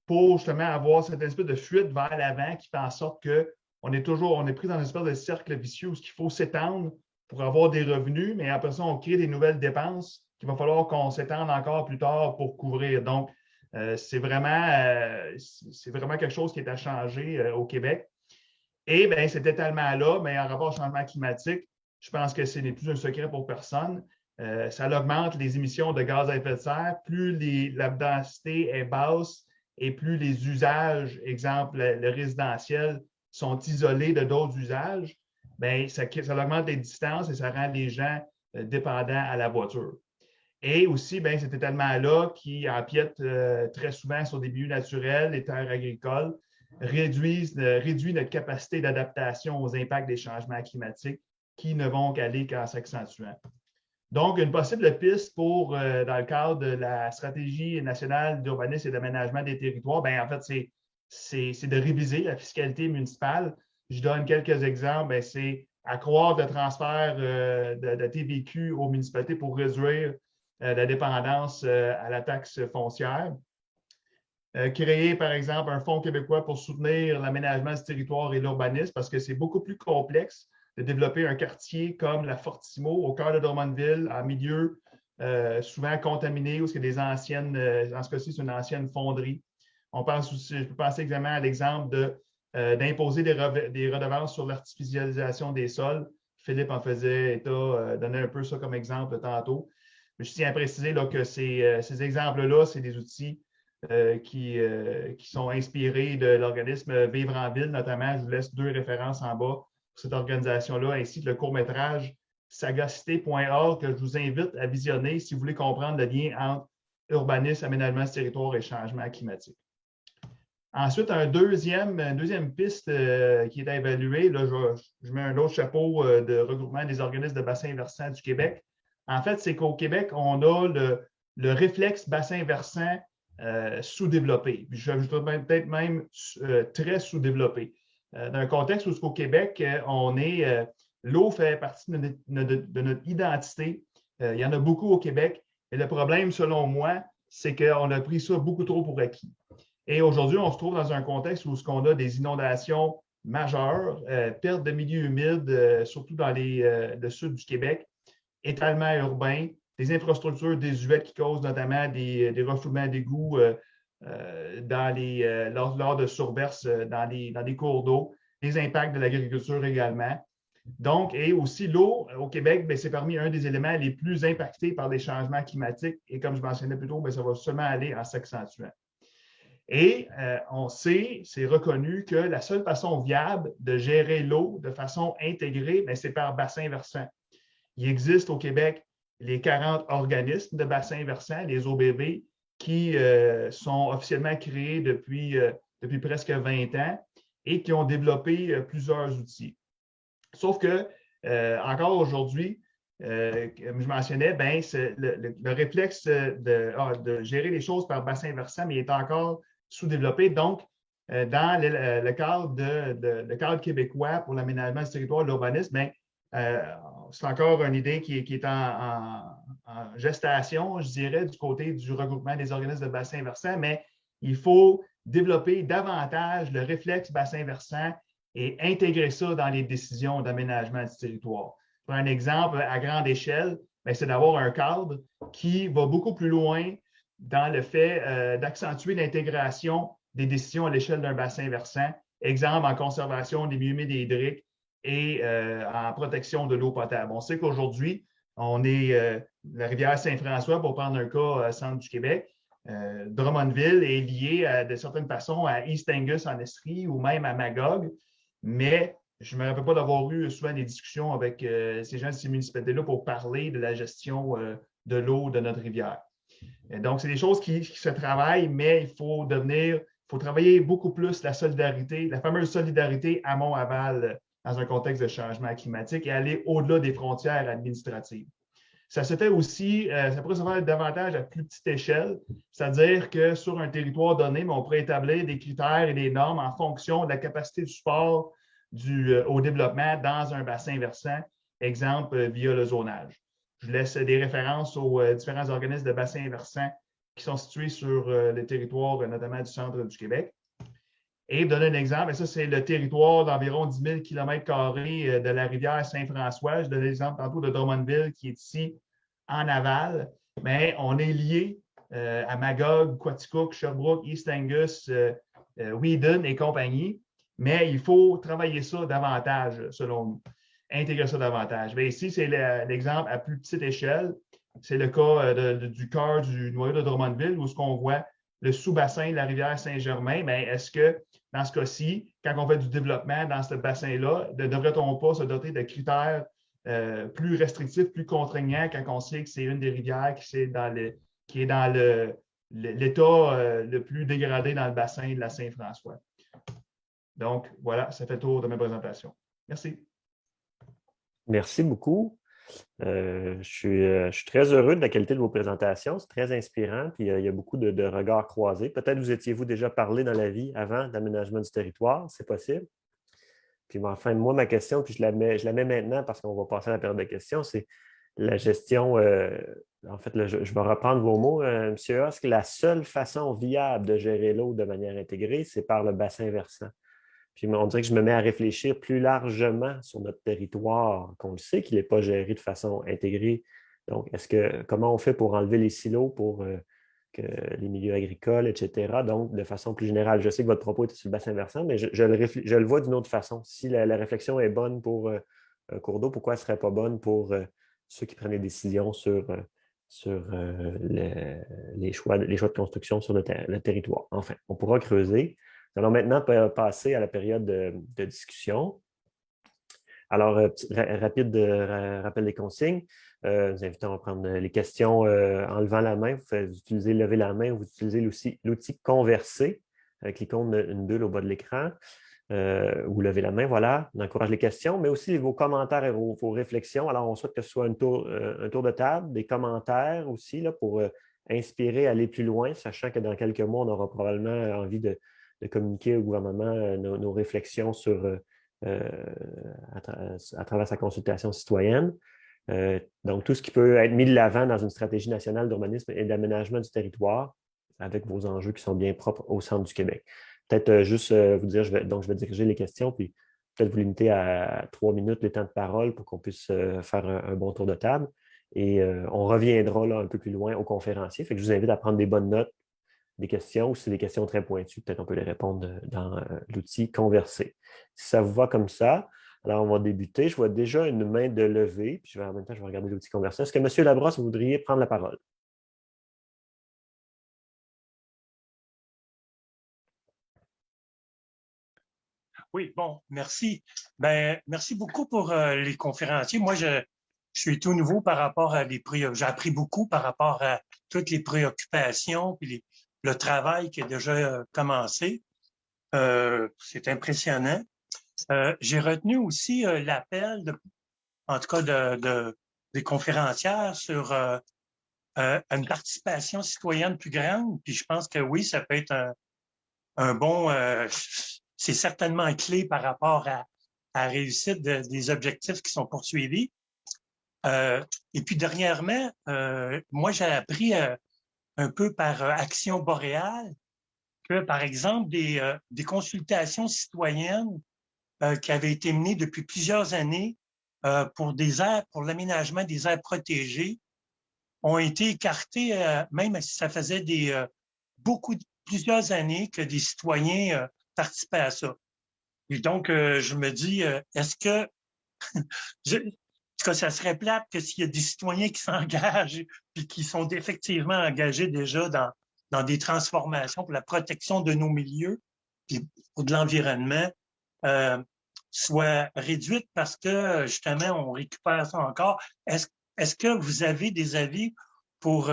pour justement avoir cette espèce de fuite vers l'avant qui fait en sorte qu'on est pris dans une espèce de cercle vicieux où il faut s'étendre pour avoir des revenus, mais après ça, on crée des nouvelles dépenses qu'il va falloir qu'on s'étende encore plus tard pour couvrir. Donc, c'est vraiment quelque chose qui est à changer au Québec. Et bien, cet étalement-là, en rapport au changement climatique, je pense que ce n'est plus un secret pour personne. Ça augmente les émissions de gaz à effet de serre. Plus la densité est basse et plus les usages, exemple le résidentiel, sont isolés de d'autres usages, bien, ça augmente les distances et ça rend les gens dépendants à la voiture. Et aussi, bien, cet étalement-là qui empiète très souvent sur des milieux naturels, les terres agricoles, réduit notre capacité d'adaptation aux impacts des changements climatiques qui ne vont qu'aller qu'en s'accentuant. Donc, une possible piste dans le cadre de la stratégie nationale d'urbanisme et d'aménagement des territoires, bien, en fait, c'est de réviser la fiscalité municipale. Je donne quelques exemples. C'est accroître le transfert de TVQ aux municipalités pour réduire la dépendance à la taxe foncière. Créer, par exemple, un fonds québécois pour soutenir l'aménagement du territoire et l'urbanisme parce que c'est beaucoup plus complexe de développer un quartier comme la Fortissimo au cœur de Drummondville, en milieu souvent contaminé, où il y a des anciennes, dans ce cas-ci, c'est une ancienne fonderie. Je peux penser également à l'exemple d'imposer des redevances sur l'artificialisation des sols. Philippe en faisait état, donnait un peu ça comme exemple tantôt. Je tiens à préciser là, que ces exemples-là, c'est des outils qui sont inspirés de l'organisme Vivre en Ville, notamment. Je vous laisse 2 références en bas pour cette organisation-là, ainsi que le court-métrage sagacité.org que je vous invite à visionner si vous voulez comprendre le lien entre urbanisme, aménagement du territoire et changement climatique. Ensuite, une deuxième piste qui est à évaluer, là, je mets un autre chapeau de regroupement des organismes de bassin versant du Québec. En fait, c'est qu'au Québec, on a le réflexe bassin versant sous-développé. J'ajouterais peut-être même très sous-développé. Dans un contexte où, au Québec, l'eau fait partie de notre identité. Il y en a beaucoup au Québec. Et le problème, selon moi, c'est qu'on a pris ça beaucoup trop pour acquis. Et aujourd'hui, on se trouve dans un contexte où on a des inondations majeures, perte de milieux humides, surtout dans le sud du Québec, étalement urbain, des infrastructures désuètes qui causent notamment des refoulements d'égouts lors de surverses dans les cours d'eau, des impacts de l'agriculture également. Donc, et aussi l'eau au Québec, c'est parmi un des éléments les plus impactés par les changements climatiques. Et comme je mentionnais plus tôt, ça va seulement aller en s'accentuant. Et on sait, c'est reconnu que la seule façon viable de gérer l'eau de façon intégrée, c'est par bassin versant. Il existe au Québec les 40 organismes de bassin versant, les OBB, qui sont officiellement créés depuis presque 20 ans et qui ont développé plusieurs outils. Sauf que, encore aujourd'hui, comme je mentionnais, le réflexe de gérer les choses par bassin versant, mais il est encore sous-développé. Donc, dans le cadre québécois pour l'aménagement du territoire et l'urbanisme, c'est encore une idée qui est en gestation, je dirais, du côté du regroupement des organismes de bassin versant, mais il faut développer davantage le réflexe bassin versant et intégrer ça dans les décisions d'aménagement du territoire. Pour un exemple à grande échelle, c'est d'avoir un cadre qui va beaucoup plus loin dans le fait d'accentuer l'intégration des décisions à l'échelle d'un bassin versant, exemple en conservation des milieux humides et hydriques et en protection de l'eau potable. On sait qu'aujourd'hui, on est la rivière Saint-François, pour prendre un cas centre du Québec. Drummondville est lié de certaines façons à East Angus en Estrie ou même à Magog. mais je ne me rappelle pas d'avoir eu souvent des discussions avec ces gens de ces municipalités-là pour parler de la gestion de l'eau de notre rivière. Et donc, c'est des choses qui se travaillent, mais il faut travailler beaucoup plus la solidarité, la fameuse solidarité amont-aval dans un contexte de changement climatique et aller au-delà des frontières administratives. Ça se fait aussi, ça pourrait se faire davantage à plus petite échelle, c'est-à-dire que sur un territoire donné, on pourrait établir des critères et des normes en fonction de la capacité du sport au développement dans un bassin versant, exemple via le zonage. Je laisse des références aux différents organismes de bassins versants qui sont situés sur le territoire, notamment du centre du Québec. Et donner un exemple, et ça, c'est le territoire d'environ 10 000 km² de la rivière Saint-François. Je donne l'exemple tantôt de Drummondville qui est ici en aval, mais on est lié à Magog, Quaticook, Sherbrooke, East Angus, Whedon et compagnie, mais il faut travailler ça davantage, selon nous, intégrer ça davantage. Mais ici, c'est l'exemple à plus petite échelle. C'est le cas du cœur du noyau de Drummondville où ce qu'on voit le sous-bassin de la rivière Saint-Germain, mais est-ce que, dans ce cas-ci, quand on fait du développement dans ce bassin-là, ne devrait-on pas se doter de critères plus restrictifs, plus contraignants quand on sait que c'est une des rivières qui est dans l'état le plus dégradé dans le bassin de la Saint-François? Donc, voilà, ça fait le tour de ma présentation. Merci. Merci beaucoup. Je suis très heureux de la qualité de vos présentations. C'est très inspirant, puis il y a beaucoup de regards croisés. Peut-être vous étiez-vous déjà parlé dans la vie avant d'aménagement du territoire, c'est possible. Puis enfin, moi, ma question, puis je la mets maintenant parce qu'on va passer à la période de questions, c'est la gestion. En fait, là, je vais reprendre vos mots, M. Husk. La seule façon viable de gérer l'eau de manière intégrée, c'est par le bassin versant. Puis on dirait que je me mets à réfléchir plus largement sur notre territoire, qu'on le sait qu'il n'est pas géré de façon intégrée. Donc, comment on fait pour enlever les silos pour que les milieux agricoles, etc. Donc, de façon plus générale, je sais que votre propos était sur le bassin versant, mais je le vois d'une autre façon. Si la réflexion est bonne pour un cours d'eau, pourquoi elle ne serait pas bonne pour ceux qui prennent des décisions sur les choix de construction sur le territoire? Enfin, on pourra creuser. Nous allons maintenant passer à la période de discussion. Alors, rapide rappel des consignes. Nous invitons à prendre les questions en levant la main. Vous utilisez lever la main ou vous utilisez l'outil converser. Cliquons une bulle au bas de l'écran ou levez la main. Voilà, on encourage les questions, mais aussi vos commentaires et vos réflexions. Alors, on souhaite que ce soit un tour de table, des commentaires aussi là, pour inspirer, aller plus loin, sachant que dans quelques mois, on aura probablement envie de communiquer au gouvernement nos réflexions à travers sa consultation citoyenne. Donc, tout ce qui peut être mis de l'avant dans une stratégie nationale d'urbanisme et d'aménagement du territoire avec vos enjeux qui sont bien propres au centre du Québec. Peut-être juste vous dire, je vais diriger les questions, puis peut-être vous limiter à 3 minutes les temps de parole pour qu'on puisse faire un bon tour de table. Et on reviendra là un peu plus loin aux conférenciers. Fait que je vous invite à prendre des bonnes notes, des questions, ou si c'est des questions très pointues, peut-être on peut les répondre dans l'outil Converser. Si ça vous va comme ça, alors on va débuter. Je vois déjà une main de levée, puis en même temps, je vais regarder l'outil Converser. Est-ce que M. Labrosse, vous voudriez prendre la parole? Oui, bon, merci. Merci beaucoup pour les conférenciers. Moi, je suis tout nouveau par rapport à j'ai appris beaucoup par rapport à toutes les préoccupations puis le travail qui a déjà commencé. C'est impressionnant. J'ai retenu aussi l'appel, en tout cas des conférencières sur une participation citoyenne plus grande. Puis je pense que oui, ça peut être un bon... c'est certainement clé par rapport à la réussite des objectifs qui sont poursuivis. Et puis dernièrement, moi j'ai appris un peu par Action Boréale que, par exemple, des consultations citoyennes qui avaient été menées depuis plusieurs années pour l'aménagement des aires protégées ont été écartées, même si ça faisait plusieurs années que des citoyens participaient à ça. Et donc, je me dis, est-ce que ça serait plate que s'il y a des citoyens qui s'engagent puis qui sont effectivement engagés déjà dans des transformations pour la protection de nos milieux et pour de l'environnement, soit réduite parce que, justement, on récupère ça encore. Est-ce que vous avez des avis pour,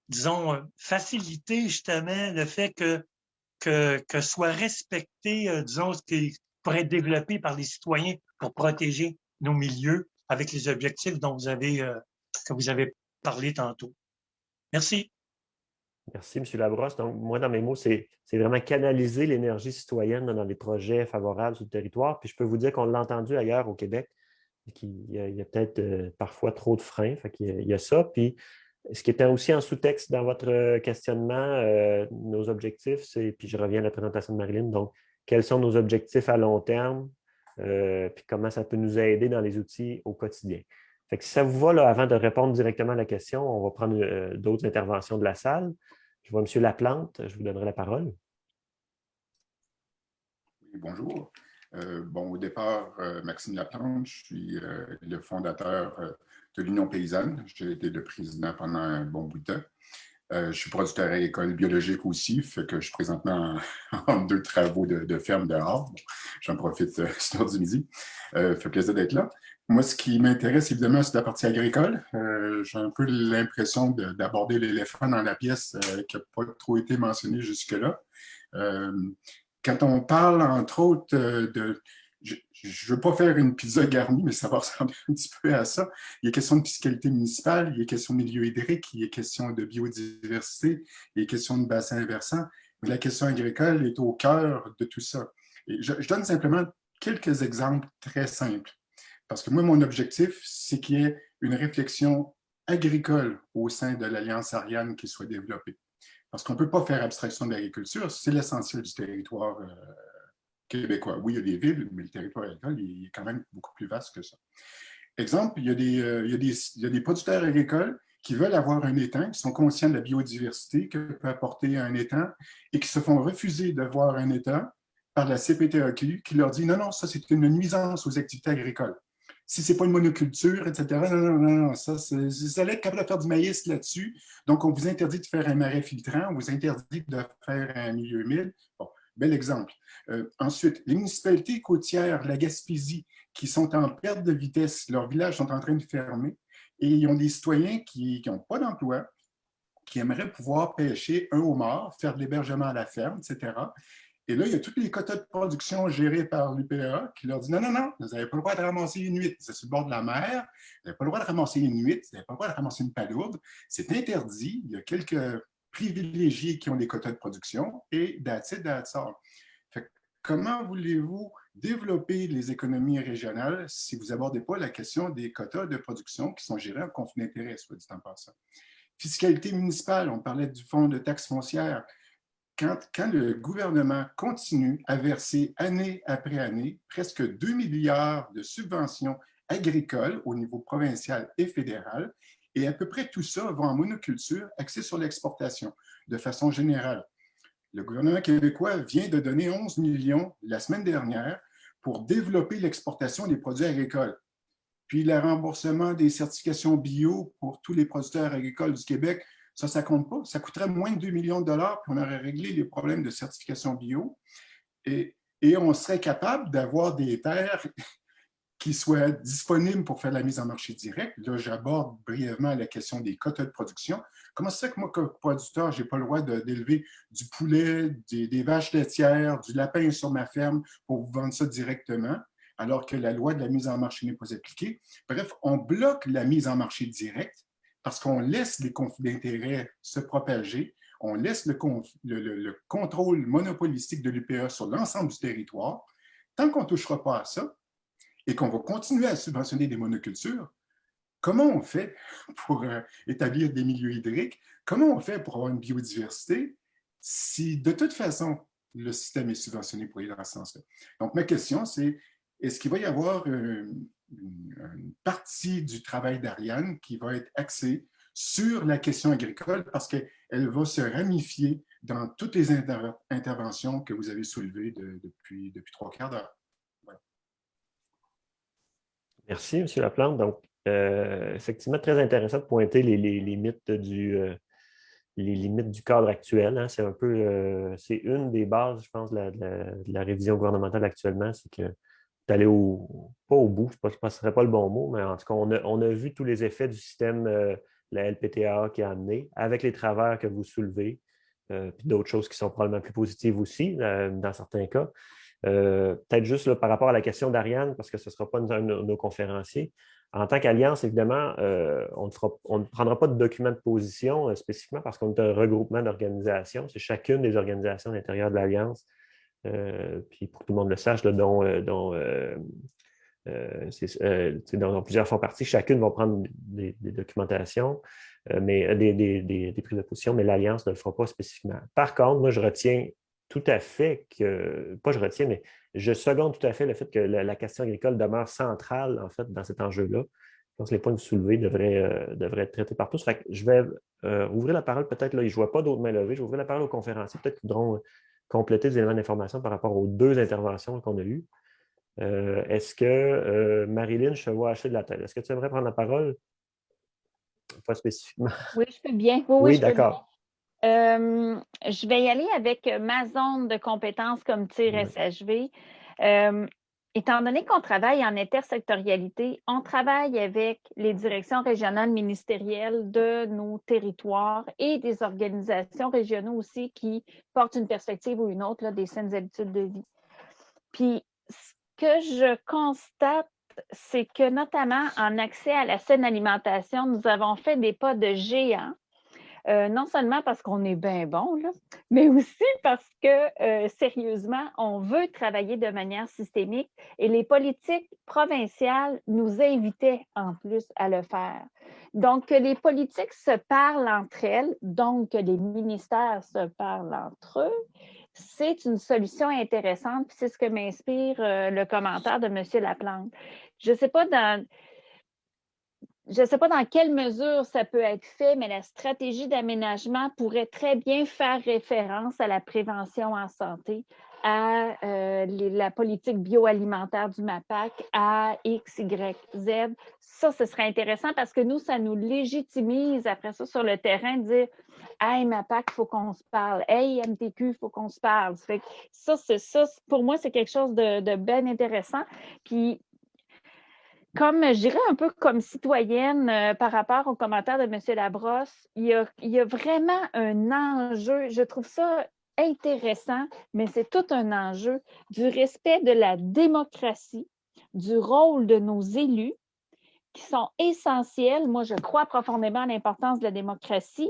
disons, faciliter justement le fait que soit respecté, disons, ce qui pourrait être développé par les citoyens pour protéger nos milieux avec les objectifs dont que vous avez parlé tantôt? Merci. Merci, M. Labrosse. Donc, moi, dans mes mots, c'est vraiment canaliser l'énergie citoyenne dans les projets favorables sur le territoire. Puis je peux vous dire qu'on l'a entendu ailleurs au Québec, qu'il y a peut-être parfois trop de freins. Fait qu'il y a ça. Puis ce qui était aussi en sous-texte dans votre questionnement, nos objectifs, puis je reviens à la présentation de Marilyn, donc, quels sont nos objectifs à long terme, puis comment ça peut nous aider dans les outils au quotidien. Fait que si ça vous va, là, avant de répondre directement à la question, on va prendre d'autres interventions de la salle. Je vois M. Laplante, je vous donnerai la parole. Oui, bonjour. Au départ, Maxime Laplante, je suis le fondateur de l'Union paysanne. J'ai été le président pendant un bon bout de temps. Je suis producteur agricole biologique aussi, fait que je suis présentement en 2 travaux de ferme dehors. J'en profite cette heure du midi. Fait plaisir d'être là. Moi, ce qui m'intéresse, évidemment, c'est la partie agricole. J'ai un peu l'impression d'aborder l'éléphant dans la pièce qui n'a pas trop été mentionné jusque-là. Quand on parle, entre autres, je ne veux pas faire une pizza garnie, mais ça va ressembler un petit peu à ça. Il y a question de fiscalité municipale, il y a question de milieu hydrique, il y a question de biodiversité, il y a question de bassin versant, mais la question agricole est au cœur de tout ça. Et je donne simplement quelques exemples très simples. Parce que moi, mon objectif, c'est qu'il y ait une réflexion agricole au sein de l'Alliance Ariane qui soit développée. Parce qu'on ne peut pas faire abstraction de l'agriculture, c'est l'essentiel du territoire québécois. Oui, il y a des villes, mais le territoire agricole il est quand même beaucoup plus vaste que ça. Exemple, il y a des producteurs agricoles qui veulent avoir un étang, qui sont conscients de la biodiversité que peut apporter un étang et qui se font refuser d'avoir un étang par la CPTAQ qui leur dit non, non, ça c'est une nuisance aux activités agricoles. Si ce n'est pas une monoculture, etc., non, ça allait être capable de faire du maïs là-dessus. Donc, on vous interdit de faire un marais filtrant, on vous interdit de faire un milieu humide. Bon, bel exemple. Ensuite, les municipalités côtières, la Gaspésie, qui sont en perte de vitesse, leurs villages sont en train de fermer et ils ont des citoyens qui n'ont pas d'emploi, qui aimeraient pouvoir pêcher un homard, faire de l'hébergement à la ferme, etc. Et là, il y a tous les quotas de production gérés par l'UPA qui leur dit non, non, non, vous n'avez pas le droit de ramasser une huître, c'est sur le bord de la mer, vous n'avez pas le droit de ramasser une huître, vous n'avez pas le droit de ramasser une palourde, c'est interdit, il y a quelques privilégiés qui ont des quotas de production et that's it, that's all. Fait, comment voulez-vous développer les économies régionales si vous n'abordez pas la question des quotas de production qui sont gérés en conflit d'intérêts, soit dit en passant? Fiscalité municipale, on parlait du fonds de taxes foncières. Quand le gouvernement continue à verser année après année presque 2 milliards de subventions agricoles au niveau provincial et fédéral, et à peu près tout ça va en monoculture axé sur l'exportation de façon générale. Le gouvernement québécois vient de donner 11 millions la semaine dernière pour développer l'exportation des produits agricoles. Puis le remboursement des certifications bio pour tous les producteurs agricoles du Québec, ça ne compte pas. Ça coûterait moins de 2 millions de dollars, puis on aurait réglé les problèmes de certification bio. Et on serait capable d'avoir des terres qui soient disponibles pour faire la mise en marché direct. Là, j'aborde brièvement la question des quotas de production. Comment c'est que moi, comme producteur, je n'ai pas le droit d'élever du poulet, des vaches laitières, du lapin sur ma ferme pour vous vendre ça directement, alors que la loi de la mise en marché n'est pas appliquée? Bref, on bloque la mise en marché directe parce qu'on laisse les conflits d'intérêts se propager, on laisse le contrôle monopolistique de l'UPA sur l'ensemble du territoire. Tant qu'on ne touchera pas à ça et qu'on va continuer à subventionner des monocultures, comment on fait pour établir des milieux hydriques? Comment on fait pour avoir une biodiversité si, de toute façon, le système est subventionné pour aller dans ce sens-là? Donc, ma question, c'est est-ce qu'il va y avoir une partie du travail d'Ariane qui va être axée sur la question agricole parce qu'elle va se ramifier dans toutes les interventions que vous avez soulevées depuis 3/4 d'heure. Voilà. Merci, M. Laplante. Donc, effectivement, très intéressant de pointer les limites les limites du cadre actuel. Hein. C'est un peu, c'est une des bases, je pense, de la révision gouvernementale actuellement, c'est que d'aller pas au bout, ce ne serait pas le bon mot, mais en tout cas, on a vu tous les effets du système, la LPTA qui a amené, avec les travers que vous soulevez, puis d'autres choses qui sont probablement plus positives aussi, dans certains cas. Peut-être juste là, par rapport à la question d'Ariane, parce que ce ne sera pas nos conférenciers. En tant qu'Alliance, évidemment, on ne prendra pas de document de position spécifiquement parce qu'on est un regroupement d'organisations. C'est chacune des organisations à l'intérieur de l'Alliance. Puis pour que tout le monde le sache, là, dont plusieurs font partie, chacune va prendre des documentations, mais des prises de position, mais l'Alliance ne le fera pas spécifiquement. Par contre, moi, je retiens tout à fait que, pas je retiens, mais je seconde tout à fait le fait que la question agricole demeure centrale, en fait, dans cet enjeu-là. Je pense que les points que vous soulevez devraient être traités par tous. Fait que je vais ouvrir la parole, peut-être, là, je ne vois pas d'autres mains levées, je vais ouvrir la parole aux conférenciers, peut-être qu'ils voudront compléter des éléments d'information par rapport aux deux interventions qu'on a eues. Est-ce que, Marilyn, je te vois hacher de la tête. Est-ce que tu aimerais prendre la parole? Pas spécifiquement. Oui, je peux bien. Oui, d'accord. Je vais y aller avec ma zone de compétences comme tir SHV. Étant donné qu'on travaille en intersectorialité, on travaille avec les directions régionales ministérielles de nos territoires et des organisations régionales aussi qui portent une perspective ou une autre là, des saines habitudes de vie. Puis, ce que je constate, c'est que notamment en accès à la saine alimentation, nous avons fait des pas de géant. Non seulement parce qu'on est bien bon, là, mais aussi parce que, sérieusement, on veut travailler de manière systémique et les politiques provinciales nous invitaient en plus à le faire. Donc, que les politiques se parlent entre elles, donc que les ministères se parlent entre eux, c'est une solution intéressante, puis c'est ce que m'inspire le commentaire de M. Laplante. Je ne sais pas dans quelle mesure ça peut être fait, mais la stratégie d'aménagement pourrait très bien faire référence à la prévention en santé, à la politique bioalimentaire du MAPAC, à X, Y, Z. Ça, ce serait intéressant parce que nous, ça nous légitimise après ça sur le terrain de dire « Hey, MAPAC, il faut qu'on se parle. Hey, MTQ, il faut qu'on se parle. » Ça, pour moi, c'est quelque chose de bien intéressant. Puis, comme je dirais un peu comme citoyenne par rapport aux commentaires de M. Labrosse, il y a vraiment un enjeu. Je trouve ça intéressant, mais c'est tout un enjeu du respect de la démocratie, du rôle de nos élus qui sont essentiels. Moi, je crois profondément à l'importance de la démocratie.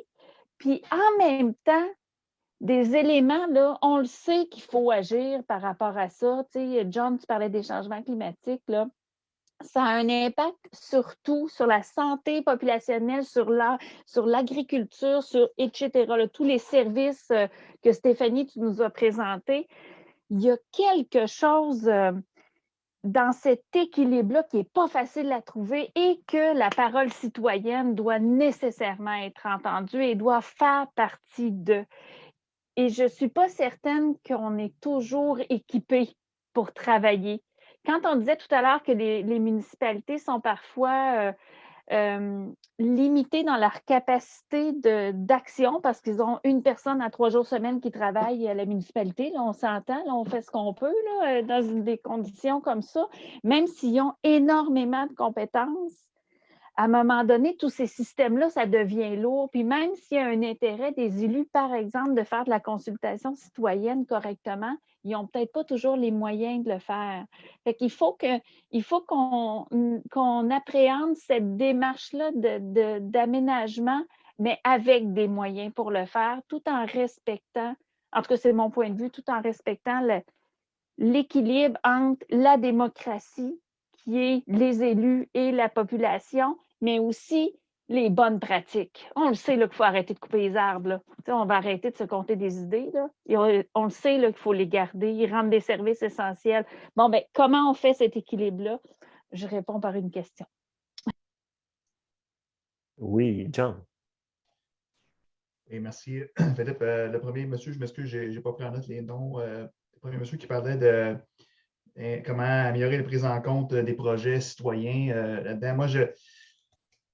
Puis en même temps, des éléments, là, on le sait qu'il faut agir par rapport à ça. Tu sais, John, tu parlais des changements climatiques, là. Ça a un impact surtout sur la santé populationnelle, sur l'agriculture, etc. Là, tous les services que Stéphanie, tu nous as présentés. Il y a quelque chose dans cet équilibre-là qui n'est pas facile à trouver et que la parole citoyenne doit nécessairement être entendue et doit faire partie de. Et je ne suis pas certaine qu'on est toujours équipé pour travailler. Quand on disait tout à l'heure que les municipalités sont parfois limitées dans leur capacité d'action parce qu'ils ont une personne à 3 jours semaine qui travaille à la municipalité, là, on s'entend, là, on fait ce qu'on peut là, dans des conditions comme ça, même s'ils ont énormément de compétences. À un moment donné, tous ces systèmes-là, ça devient lourd. Puis même s'il y a un intérêt des élus, par exemple, de faire de la consultation citoyenne correctement, ils n'ont peut-être pas toujours les moyens de le faire. Fait qu'il faut qu'on appréhende cette démarche-là d'aménagement, mais avec des moyens pour le faire, tout en respectant, en tout cas, c'est mon point de vue, tout en respectant l'équilibre entre la démocratie, qui est les élus et la population, mais aussi les bonnes pratiques. On le sait qu'il faut arrêter de couper les arbres. Là. On va arrêter de se compter des idées. Là. Et on le sait qu'il faut les garder, ils rendent des services essentiels. Bon, bien, comment on fait cet équilibre-là? Je réponds par une question. Oui, John. Et merci, Philippe. Le premier monsieur, je m'excuse, je n'ai pas pris en note les noms. Le premier monsieur qui parlait de comment améliorer la prise en compte des projets citoyens là-dedans. Moi,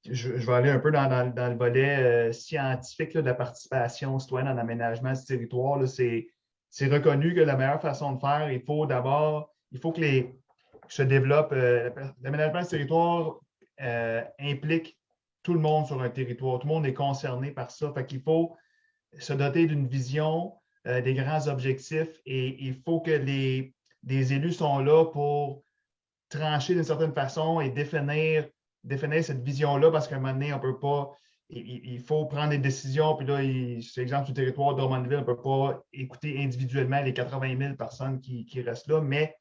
je vais aller un peu dans le volet scientifique là, de la participation citoyenne en aménagement du territoire. Là, c'est reconnu que la meilleure façon de faire, il faut que se développe, l'aménagement du territoire implique tout le monde sur un territoire. Tout le monde est concerné par ça. Fait qu'il faut se doter d'une vision, des grands objectifs et il faut que des élus sont là pour trancher d'une certaine façon et définir cette vision-là parce qu'à un moment donné, on ne peut pas, il faut prendre des décisions. Puis là, c'est exemple du territoire d'Ormondville, on ne peut pas écouter individuellement les 80 000 personnes qui restent là, mais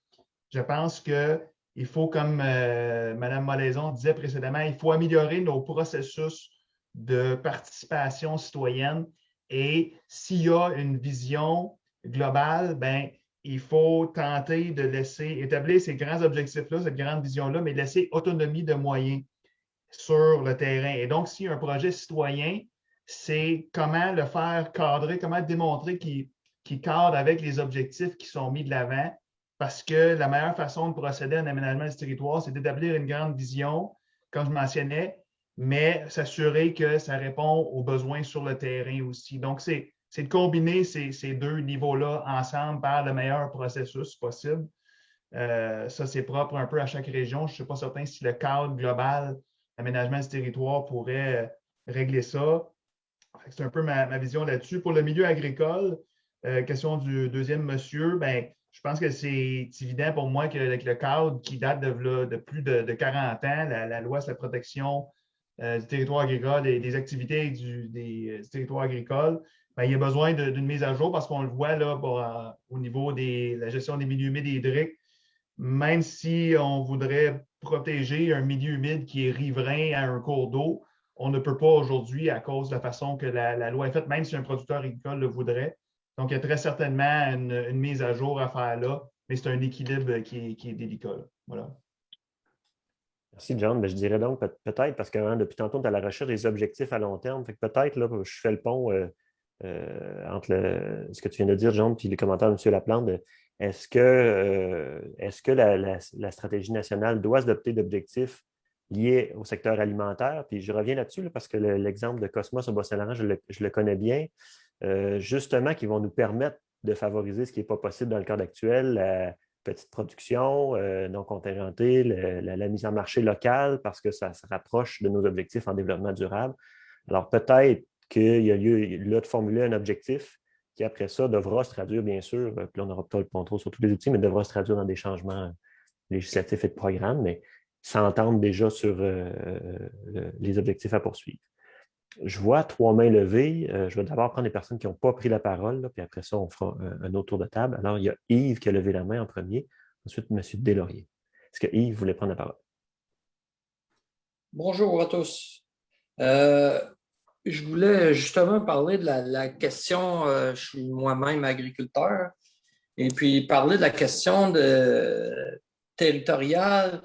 je pense qu'il faut, comme Mme Molaison disait précédemment, il faut améliorer nos processus de participation citoyenne. Et s'il y a une vision globale, ben, il faut tenter de laisser établir ces grands objectifs-là, cette grande vision-là, mais laisser autonomie de moyens sur le terrain. Et donc, s'il y a un projet citoyen, c'est comment le faire cadrer, comment démontrer qu'il cadre avec les objectifs qui sont mis de l'avant, parce que la meilleure façon de procéder à un aménagement du territoire, c'est d'établir une grande vision, comme je mentionnais, mais s'assurer que ça répond aux besoins sur le terrain aussi. Donc, c'est de combiner ces deux niveaux-là ensemble par le meilleur processus possible. Ça, c'est propre un peu à chaque région. Je ne suis pas certain si le cadre global d'aménagement du territoire pourrait régler ça. C'est un peu ma vision là-dessus. Pour le milieu agricole, question du deuxième monsieur, ben, je pense que c'est évident pour moi qu'avec le cadre qui date de plus de 40 ans, la loi sur la protection du territoire agricole et des activités du territoire agricole, ben, il y a besoin d'une mise à jour parce qu'on le voit là, au niveau de la gestion des milieux humides et hydriques. Même si on voudrait protéger un milieu humide qui est riverain à un cours d'eau, on ne peut pas aujourd'hui à cause de la façon que la loi est faite, même si un producteur agricole le voudrait. Donc, il y a très certainement une mise à jour à faire là, mais c'est un équilibre qui est délicat. Là. Voilà. Merci, John. Ben, je dirais donc peut-être, parce que depuis tantôt, tu es à la recherche des objectifs à long terme. Fait que peut-être, là, je fais le pont entre ce que tu viens de dire, John, puis les commentaires de M. Laplante. Est-ce que la stratégie nationale doit se doter d'objectifs liés au secteur alimentaire? Puis je reviens là-dessus, là, parce que l'exemple de Cosmos au Bas-Saint-Laurent, je le connais bien. Justement, qui vont nous permettre de favoriser ce qui n'est pas possible dans le cadre actuel, la petite production non contingentée, la mise en marché locale, parce que ça se rapproche de nos objectifs en développement durable. Alors, peut-être qu'il y a lieu là de formuler un objectif qui, après ça, devra se traduire, bien sûr, puis là, on n'aura pas le contrôle sur tous les outils, mais devra se traduire dans des changements législatifs et de programme, mais s'entendre déjà sur les objectifs à poursuivre. Je vois 3 mains levées. Je vais d'abord prendre les personnes qui n'ont pas pris la parole, là, puis après ça, on fera un autre tour de table. Alors, il y a Yves qui a levé la main en premier, ensuite M. Deslauriers. Est-ce que Yves voulait prendre la parole? Bonjour à tous. Je voulais justement parler de la question, je suis moi-même agriculteur, et puis parler de la question territoriale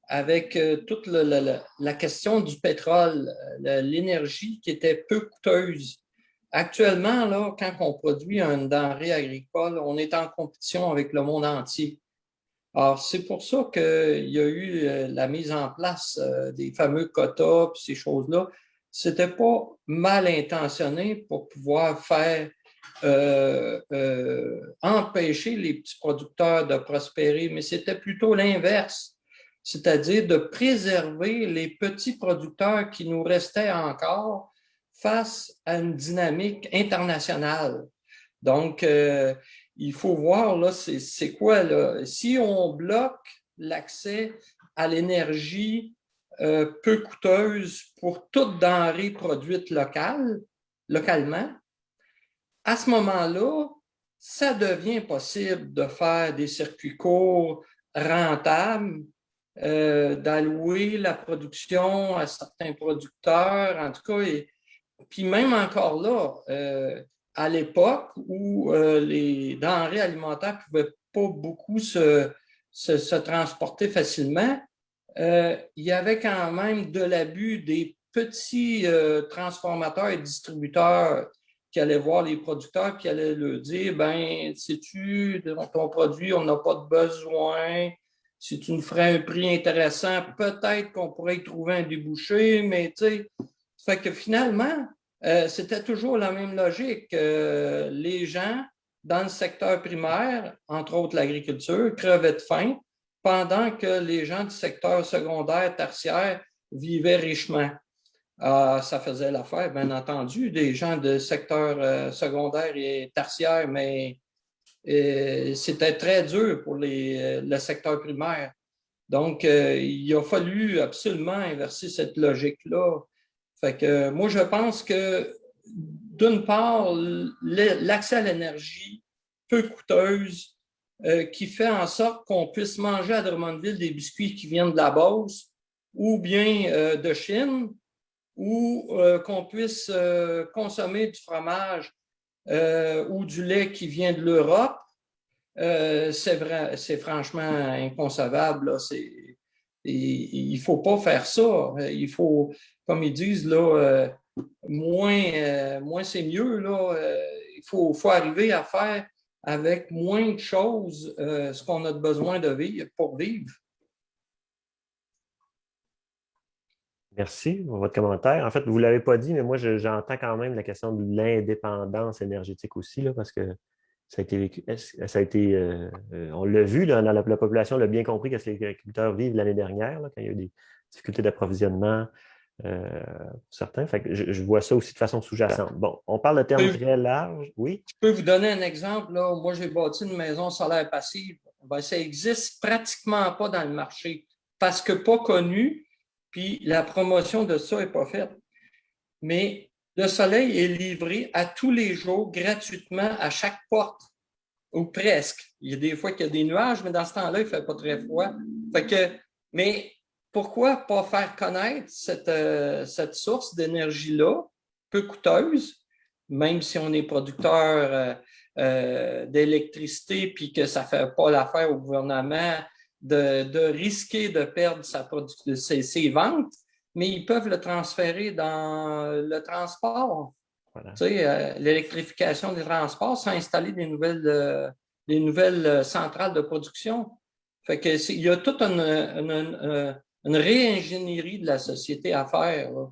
avec toute la question du pétrole, l'énergie qui était peu coûteuse. Actuellement, là, quand on produit une denrée agricole, on est en compétition avec le monde entier. Alors, c'est pour ça qu'il y a eu la mise en place des fameux quotas et ces choses-là. C'était pas mal intentionné pour pouvoir faire empêcher les petits producteurs de prospérer, mais c'était plutôt l'inverse, c'est-à-dire de préserver les petits producteurs qui nous restaient encore face à une dynamique internationale. Donc, il faut voir, là, c'est quoi, là? Si on bloque l'accès à l'énergie peu coûteuse pour toute denrée produite localement, à ce moment-là, ça devient possible de faire des circuits courts rentables, d'allouer la production à certains producteurs, en tout cas, puis même encore là, à l'époque où les denrées alimentaires ne pouvaient pas beaucoup se transporter facilement, il y avait quand même de l'abus des petits transformateurs et distributeurs qui allaient voir les producteurs, qui allaient leur dire, ben, sais-tu, ton produit, on n'a pas de besoin, si tu nous ferais un prix intéressant, peut-être qu'on pourrait y trouver un débouché, mais tu sais, fait que finalement, c'était toujours la même logique. Les gens dans le secteur primaire, entre autres l'agriculture, crevaient de faim, pendant que les gens du secteur secondaire, tertiaire, vivaient richement. Ça faisait l'affaire, bien entendu, des gens de secteur secondaire et tertiaire, mais c'était très dur pour le secteur primaire. Donc, il a fallu absolument inverser cette logique-là. Fait que moi, je pense que, d'une part, l'accès à l'énergie peu coûteuse, qui fait en sorte qu'on puisse manger à Drummondville des biscuits qui viennent de la Beauce ou bien de Chine, ou qu'on puisse consommer du fromage ou du lait qui vient de l'Europe, c'est franchement inconcevable. Là. Il ne faut pas faire ça. Il faut, comme ils disent, là, moins c'est mieux. Là. Il faut arriver à faire avec moins de choses ce qu'on a besoin de vivre pour vivre. Merci pour votre commentaire. En fait, vous ne l'avez pas dit, mais moi, j'entends quand même la question de l'indépendance énergétique aussi, là, parce que ça a été on l'a vu, là, la population l'a bien compris que les agriculteurs vivent l'année dernière, là, quand il y a eu des difficultés d'approvisionnement pour certains. Fait que je vois ça aussi de façon sous-jacente. Bon, on parle de termes très larges. Oui? Je peux vous donner un exemple. Là. Moi, j'ai bâti une maison solaire passive. Ben, ça n'existe pratiquement pas dans le marché parce que pas connu. Puis la promotion de ça n'est pas faite. Mais le soleil est livré à tous les jours gratuitement à chaque porte, ou presque. Il y a des fois qu'il y a des nuages, mais dans ce temps-là, il ne fait pas très froid. Mais pourquoi pas faire connaître cette source d'énergie-là, peu coûteuse, même si on est producteur d'électricité puis que ça ne fait pas l'affaire au gouvernement de risquer de perdre ses ventes, mais ils peuvent le transférer dans le transport. Voilà. Tu sais, l'électrification des transports, sans installer des nouvelles centrales de production. Fait que il y a toute une réingénierie de la société à faire. Là.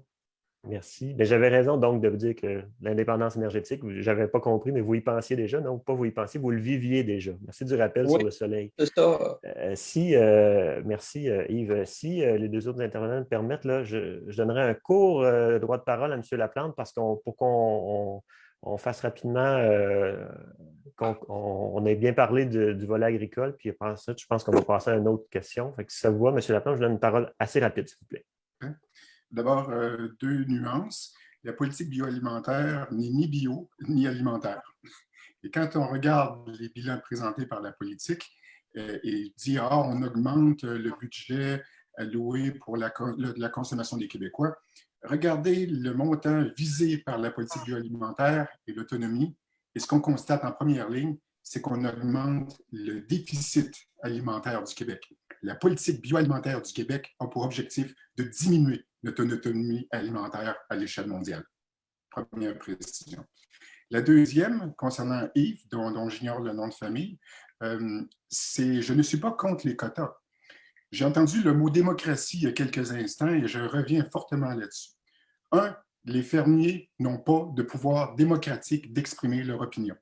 Merci. Mais j'avais raison donc de vous dire que l'indépendance énergétique, je n'avais pas compris, mais vous y pensiez déjà. Non, pas vous y pensiez, vous le viviez déjà. Merci du rappel sur le soleil. C'est ça. Merci Yves. Si les deux autres intervenants me permettent, là, je donnerai un court droit de parole à M. Laplante parce pour qu'on fasse rapidement, qu'on ait bien parlé du volet agricole, puis après ça, je pense qu'on va passer à une autre question. Fait que si ça vous va, M. Laplante, je donne une parole assez rapide, s'il vous plaît. D'abord, deux nuances. La politique bioalimentaire n'est ni bio ni alimentaire. Et quand on regarde les bilans présentés par la politique et dit « Ah, on augmente le budget alloué pour la consommation des Québécois », regardez le montant visé par la politique bioalimentaire et l'autonomie. Et ce qu'on constate en première ligne, c'est qu'on augmente le déficit alimentaire du Québec. La politique bioalimentaire du Québec a pour objectif de diminuer notre autonomie alimentaire à l'échelle mondiale. Première précision. La deuxième, concernant Yves, dont j'ignore le nom de famille, c'est « Je ne suis pas contre les quotas ». J'ai entendu le mot démocratie il y a quelques instants et je reviens fortement là-dessus. Un, les fermiers n'ont pas de pouvoir démocratique d'exprimer leur opinion.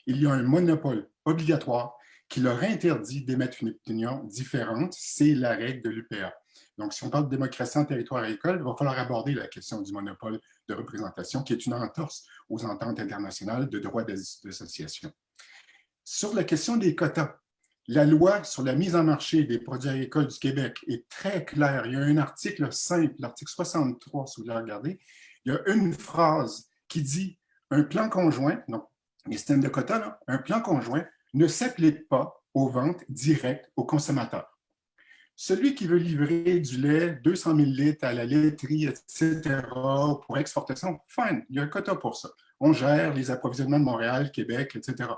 Il y a un monopole obligatoire qui leur interdit d'émettre une opinion différente. C'est la règle de l'UPA. Donc, si on parle de démocratie en territoire agricole, il va falloir aborder la question du monopole de représentation, qui est une entorse aux ententes internationales de droit d'association. Sur la question des quotas, la loi sur la mise en marché des produits agricoles du Québec est très claire. Il y a un article simple, l'article 63, si vous le regardez. Il y a une phrase qui dit « Un plan conjoint », donc les systèmes de quotas, là, un plan conjoint ne s'applique pas aux ventes directes aux consommateurs. Celui qui veut livrer du lait 200 000 litres à la laiterie, etc., pour exportation, fine, il y a un quota pour ça. On gère les approvisionnements de Montréal, Québec, etc.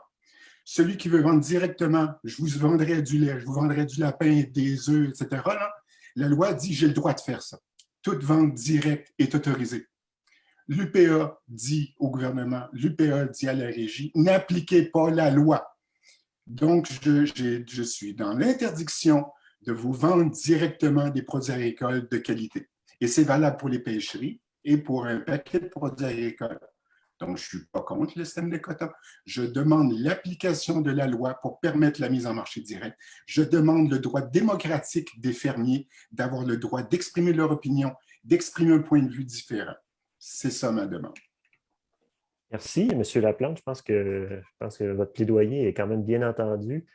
Celui qui veut vendre directement, je vous vendrai du lait, je vous vendrai du lapin, des œufs, etc., là, la loi dit j'ai le droit de faire ça. Toute vente directe est autorisée. L'UPA dit au gouvernement, l'UPA dit à la régie, n'appliquez pas la loi. Donc, je suis dans l'interdiction de vous vendre directement des produits agricoles de qualité. Et c'est valable pour les pêcheries et pour un paquet de produits agricoles. Donc, je ne suis pas contre le système de quotas. Je demande l'application de la loi pour permettre la mise en marché direct. Je demande le droit démocratique des fermiers d'avoir le droit d'exprimer leur opinion, d'exprimer un point de vue différent. C'est ça ma demande. Merci, M. Laplante. Je pense que votre plaidoyer est quand même bien entendu.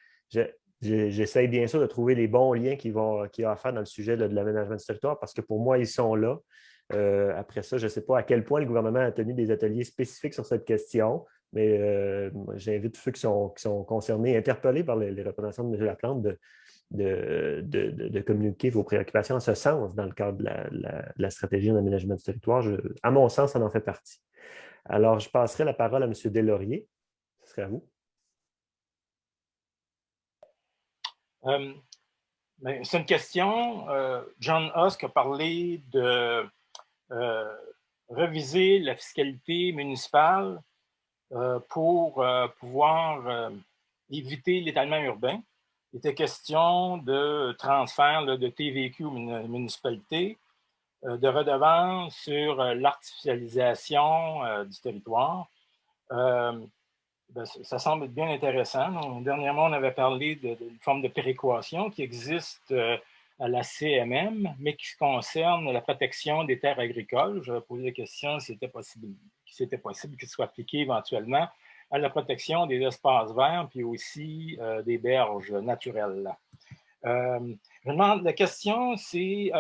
J'essaie bien sûr de trouver les bons liens qu'il y a à faire dans le sujet de l'aménagement du territoire parce que pour moi, ils sont là. Après ça, je ne sais pas à quel point le gouvernement a tenu des ateliers spécifiques sur cette question, mais j'invite tous ceux qui sont concernés, interpellés par les recommandations de M. Laplante de communiquer vos préoccupations en ce sens dans le cadre de la stratégie d'aménagement du territoire. À mon sens, ça en fait partie. Alors, je passerai la parole à M. Deslauriers. Ce serait à vous. C'est une question. John Husk a parlé de reviser la fiscalité municipale pour pouvoir éviter l'étalement urbain. Il était question de transfert de TVQ aux municipalités, de redevances sur l'artificialisation du territoire. Ça semble être bien intéressant. Donc, dernièrement, on avait parlé d'une forme de péréquation qui existe à la CMM, mais qui concerne la protection des terres agricoles. Je vais poser la question si c'était possible qu'il soit appliqué éventuellement à la protection des espaces verts, puis aussi des berges naturelles. Je me demande, la question, c'est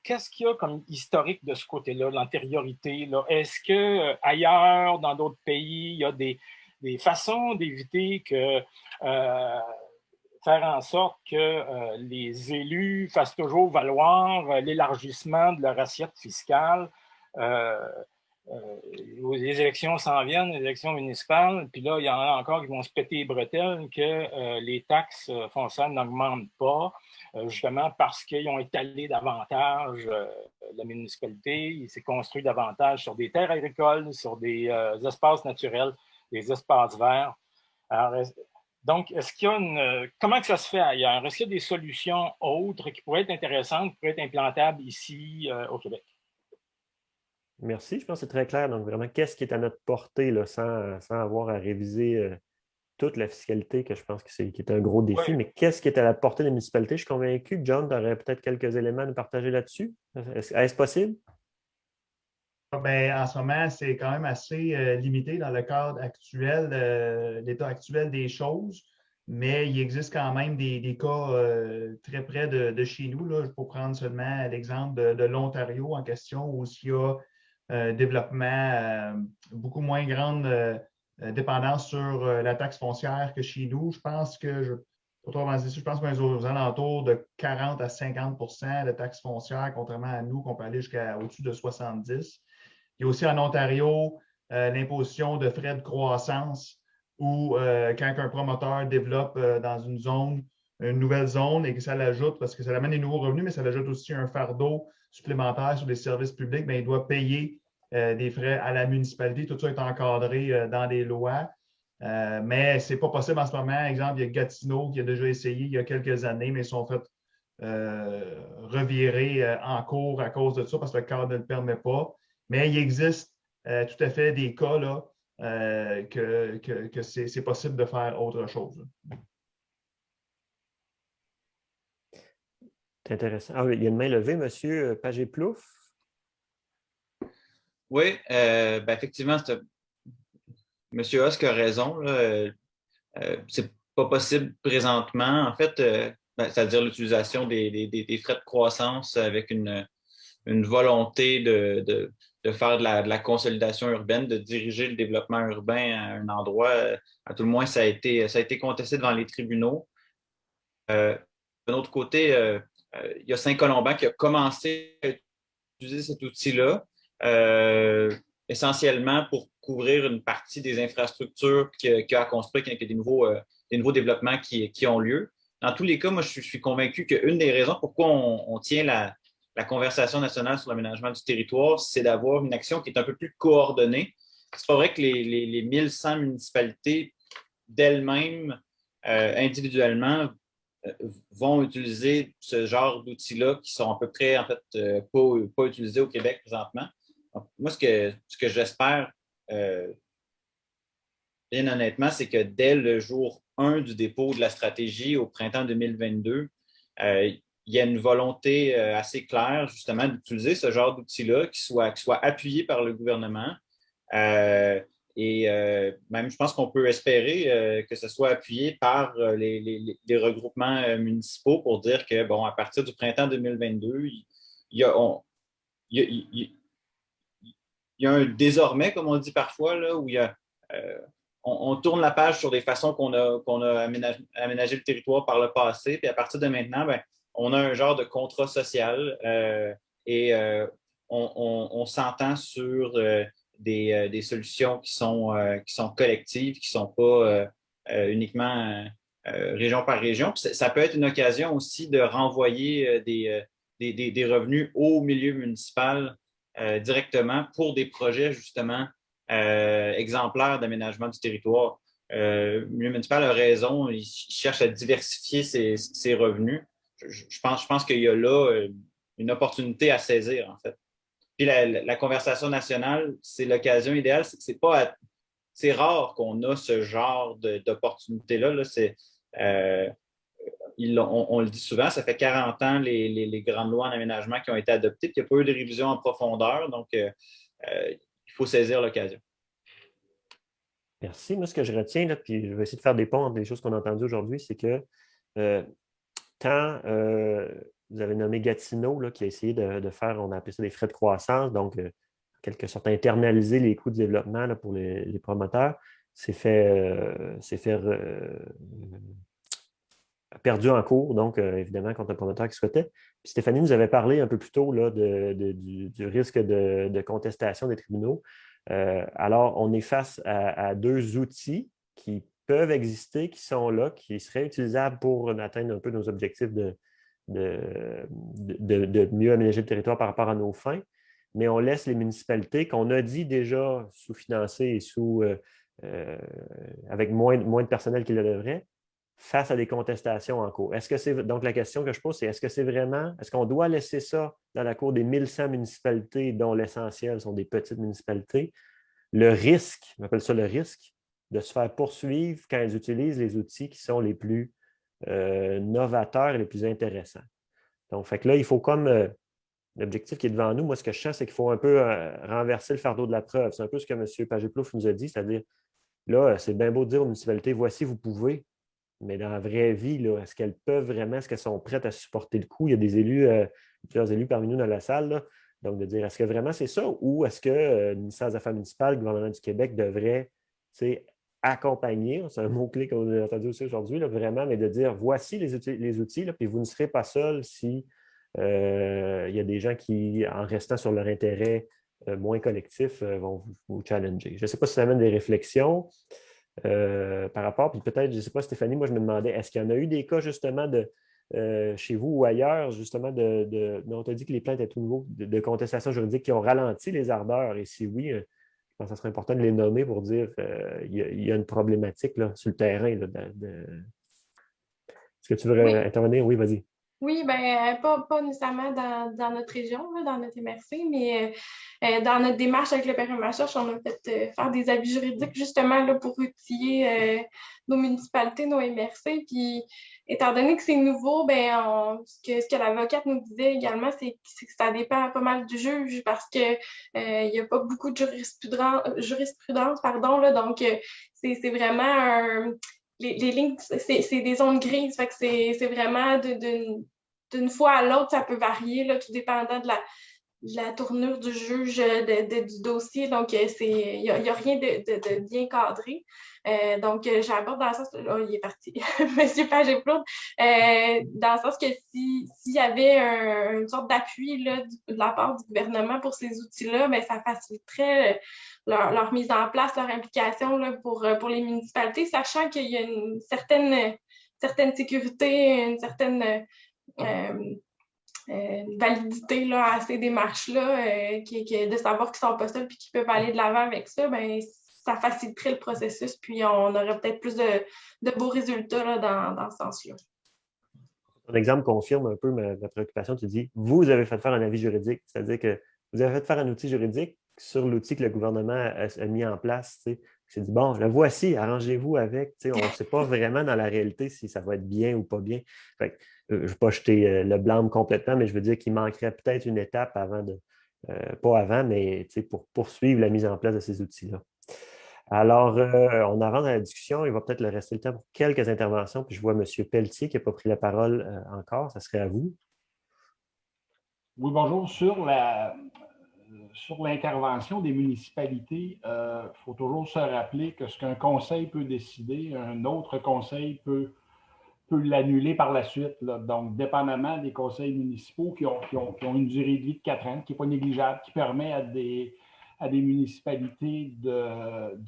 qu'est-ce qu'il y a comme historique de ce côté-là, l'antériorité? Est-ce qu'ailleurs, dans d'autres pays, il y a des façons d'éviter que faire en sorte que les élus fassent toujours valoir l'élargissement de leur assiette fiscale? Les élections s'en viennent, les élections municipales, puis là, il y en a encore qui vont se péter les bretelles que les taxes foncières n'augmentent pas, justement parce qu'ils ont étalé davantage la municipalité, il s'est construit davantage sur des terres agricoles, sur des espaces naturels, des espaces verts. Alors, donc, est-ce qu'il y a comment que ça se fait ailleurs? Est-ce qu'il y a des solutions autres qui pourraient être intéressantes, qui pourraient être implantables ici au Québec? Merci, je pense que c'est très clair. Donc, vraiment, qu'est-ce qui est à notre portée là, sans avoir à réviser toute la fiscalité, que je pense qui est un gros défi, mais qu'est-ce qui est à la portée des municipalités? Je suis convaincu que John, tu aurais peut-être quelques éléments à nous partager là-dessus. Est-ce possible? Bien, en ce moment, c'est quand même assez limité dans le cadre actuel, l'état actuel des choses, mais il existe quand même des cas très près de chez nous. Là. Pour prendre seulement l'exemple de l'Ontario en question, où il y a un développement beaucoup moins grande dépendance sur la taxe foncière que chez nous. Je pense que, je pense aux alentours de 40 à 50 de taxe foncière, contrairement à nous, qu'on peut aller jusqu'à au-dessus de 70. Il y a aussi en Ontario l'imposition de frais de croissance où quand un promoteur développe dans une zone, une nouvelle zone et que ça l'ajoute, parce que ça amène des nouveaux revenus, mais ça l'ajoute aussi un fardeau supplémentaire sur les services publics, bien, il doit payer des frais à la municipalité. Tout ça est encadré dans des lois. Mais ce n'est pas possible en ce moment. Exemple, il y a Gatineau qui a déjà essayé il y a quelques années, mais ils sont fait revirer en cours à cause de ça parce que le cadre ne le permet pas. Mais il existe tout à fait des cas là, que c'est possible de faire autre chose. C'est intéressant. Ah oui, il y a une main levée, M. Pagé-Plouffe. Oui, effectivement, M. Husk a raison. C'est pas possible présentement. En fait, c'est-à-dire l'utilisation des frais de croissance avec une volonté de faire de la consolidation urbaine, de diriger le développement urbain à un endroit. À tout le moins, ça a été contesté devant les tribunaux. D'un autre côté, il y a Saint-Colomban qui a commencé à utiliser cet outil-là, essentiellement pour couvrir une partie des infrastructures qu'il a construites, qu'il y a des nouveaux développements qui ont lieu. Dans tous les cas, moi, je suis convaincu qu'une des raisons pourquoi on tient la conversation nationale sur l'aménagement du territoire, c'est d'avoir une action qui est un peu plus coordonnée. C'est pas vrai que les 1100 municipalités d'elles-mêmes, individuellement, vont utiliser ce genre d'outils-là qui sont à peu près, en fait, pas utilisés au Québec présentement. Donc, moi, ce que j'espère, bien honnêtement, c'est que dès le jour 1 du dépôt de la stratégie au printemps 2022, il y a une volonté assez claire, justement, d'utiliser ce genre d'outils-là qui soit appuyé par le gouvernement. Même, je pense qu'on peut espérer que ce soit appuyé par les regroupements municipaux pour dire que, bon, à partir du printemps 2022, il y a un désormais, comme on dit parfois, là, où on tourne la page sur des façons qu'on a aménagé le territoire par le passé, puis à partir de maintenant, ben, on a un genre de contrat social on s'entend sur des solutions qui sont collectives, qui ne sont pas uniquement région par région. Puis ça peut être une occasion aussi de renvoyer des revenus au milieu municipal directement pour des projets justement exemplaires d'aménagement du territoire. Le milieu municipal a raison, il cherche à diversifier ses revenus. Je pense qu'il y a là une opportunité à saisir, en fait. Puis la conversation nationale, c'est l'occasion idéale. C'est rare qu'on a ce genre d'opportunité-là. On le dit souvent, ça fait 40 ans les grandes lois en aménagement qui ont été adoptées, puis il n'y a pas eu de révision en profondeur. Donc, il faut saisir l'occasion. Merci. Moi, ce que je retiens, là, puis je vais essayer de faire des ponts entre les choses qu'on a entendues aujourd'hui, c'est que quand vous avez nommé Gatineau, là, qui a essayé de faire, on a appelé ça des frais de croissance, donc en quelque sorte internaliser les coûts de développement là, pour les promoteurs, c'est perdu en cours, donc évidemment contre un promoteur qui souhaitait. Puis Stéphanie nous avait parlé un peu plus tôt là, du risque de contestation des tribunaux. Alors, on est face à deux outils qui peuvent exister, qui sont là, qui seraient utilisables pour atteindre un peu nos objectifs de mieux aménager le territoire par rapport à nos fins, mais on laisse les municipalités qu'on a dit déjà sous-financées et avec moins de personnel qu'ils le devraient, face à des contestations en cours. Donc, la question que je pose, c'est est-ce qu'on doit laisser ça dans la cour des 1100 municipalités, dont l'essentiel sont des petites municipalités, le risque, on appelle ça le risque, de se faire poursuivre quand ils utilisent les outils qui sont les plus novateurs et les plus intéressants. Donc, fait que là, il faut comme l'objectif qui est devant nous, moi, ce que je sens, c'est qu'il faut un peu renverser le fardeau de la preuve. C'est un peu ce que M. Pagé-Plouffe nous a dit, c'est-à-dire, là, c'est bien beau de dire aux municipalités, voici, vous pouvez, mais dans la vraie vie, là, est-ce qu'elles peuvent vraiment, est-ce qu'elles sont prêtes à supporter le coup? Il y a des élus, plusieurs élus parmi nous dans la salle, là, donc de dire, est-ce que vraiment c'est ça ou est-ce que le ministère des Affaires municipales, le gouvernement du Québec devrait accompagner, c'est un mot-clé qu'on a entendu aussi aujourd'hui, là, vraiment, mais de dire, voici les outils là, puis vous ne serez pas seul si il y a des gens qui, en restant sur leur intérêt moins collectif, vont vous challenger. Je ne sais pas si ça amène des réflexions. Par rapport, puis peut-être, je ne sais pas, Stéphanie, moi je me demandais, est-ce qu'il y en a eu des cas justement chez vous ou ailleurs, justement, on t'a dit que les plaintes étaient tout nouveau, de contestation juridique qui ont ralenti les ardeurs, et si oui, je pense que ce serait important de les nommer pour dire qu'il y a une problématique là, sur le terrain. Là, Est-ce que tu veux intervenir? Oui, vas-y. Oui, bien, pas nécessairement dans notre région, là, dans notre MRC, mais dans notre démarche avec le Permis de recherche, on a fait faire des avis juridiques justement là, pour outiller nos municipalités, nos MRC. Puis, étant donné que c'est nouveau, ben, ce que l'avocate nous disait également, c'est que ça dépend pas mal du juge parce que il n'y a pas beaucoup de jurisprudence, là, donc c'est vraiment les lignes, c'est des zones grises, fait que c'est vraiment d'une fois à l'autre, ça peut varier, là, tout dépendant de la tournure du juge du dossier. Donc, il n'y a rien de bien cadré. Donc, j'aborde dans le sens... Oh, il est parti, M. Pagé-Plouffe. Dans le sens que s'il y avait une sorte d'appui de la part du gouvernement pour ces outils-là, bien, ça faciliterait leur mise en place, leur implication là, pour les municipalités, sachant qu'il y a une certaine sécurité, une certaine validité là, à ces démarches-là, de savoir qu'ils ne sont pas seuls et qu'ils peuvent aller de l'avant avec ça, ben, ça faciliterait le processus, puis on aurait peut-être plus de beaux résultats là, dans ce sens-là. Ton exemple confirme un peu ma préoccupation. Tu dis, vous avez fait faire un avis juridique, c'est-à-dire que vous avez fait faire un outil juridique sur l'outil que le gouvernement a mis en place. Tu sais. C'est dit, bon, le voici, arrangez-vous avec. Tu sais, on ne sait pas vraiment dans la réalité si ça va être bien ou pas bien. Fait que, je ne veux pas jeter le blâme complètement, mais je veux dire qu'il manquerait peut-être une étape avant de, pas avant, mais tu sais, pour poursuivre la mise en place de ces outils-là. Alors, on avance dans la discussion. Il va peut-être rester le temps pour quelques interventions. Puis je vois M. Pelletier qui n'a pas pris la parole encore. Ça serait à vous. Oui, bonjour. Sur l'intervention des municipalités, il faut toujours se rappeler que ce qu'un conseil peut décider, un autre conseil peut l'annuler par la suite. Là. Donc, dépendamment des conseils municipaux qui ont une durée de vie de 4 ans, qui n'est pas négligeable, qui permet à des municipalités de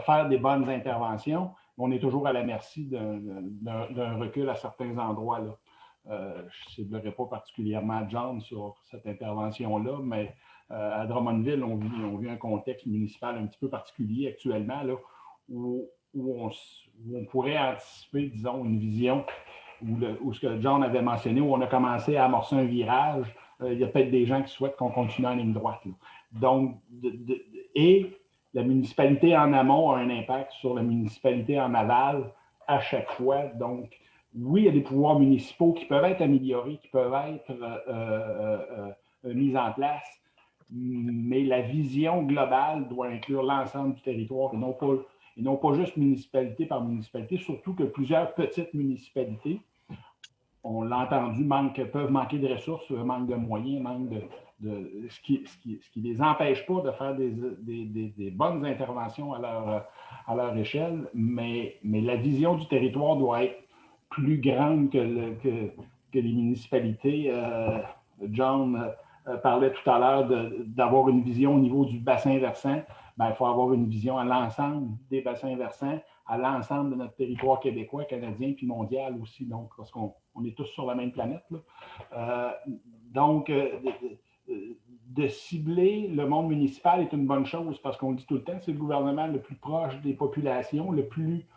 faire des bonnes interventions, on est toujours à la merci d'un recul à certains endroits. Là. Je ne ciblerai pas particulièrement John sur cette intervention-là, mais à Drummondville, on vit un contexte municipal un petit peu particulier actuellement, là, où on pourrait anticiper, disons, une vision où ce que John avait mentionné, où on a commencé à amorcer un virage. Il y a peut-être des gens qui souhaitent qu'on continue en ligne droite. Là. Donc, et la municipalité en amont a un impact sur la municipalité en aval à chaque fois. Donc, oui, il y a des pouvoirs municipaux qui peuvent être améliorés, qui peuvent être mis en place, mais la vision globale doit inclure l'ensemble du territoire et non pas juste municipalité par municipalité, surtout que plusieurs petites municipalités, on l'a entendu, peuvent manquer de ressources, manquent de moyens, ce qui les empêche pas de faire des bonnes interventions à leur échelle, mais la vision du territoire doit être plus grande que les municipalités. John parlait tout à l'heure d'avoir une vision au niveau du bassin versant. Bien, il faut avoir une vision à l'ensemble des bassins versants, à l'ensemble de notre territoire québécois, canadien, puis mondial aussi, donc, parce qu'on est tous sur la même planète. Donc, de cibler le monde municipal est une bonne chose, parce qu'on dit tout le temps, c'est le gouvernement le plus proche des populations, le plus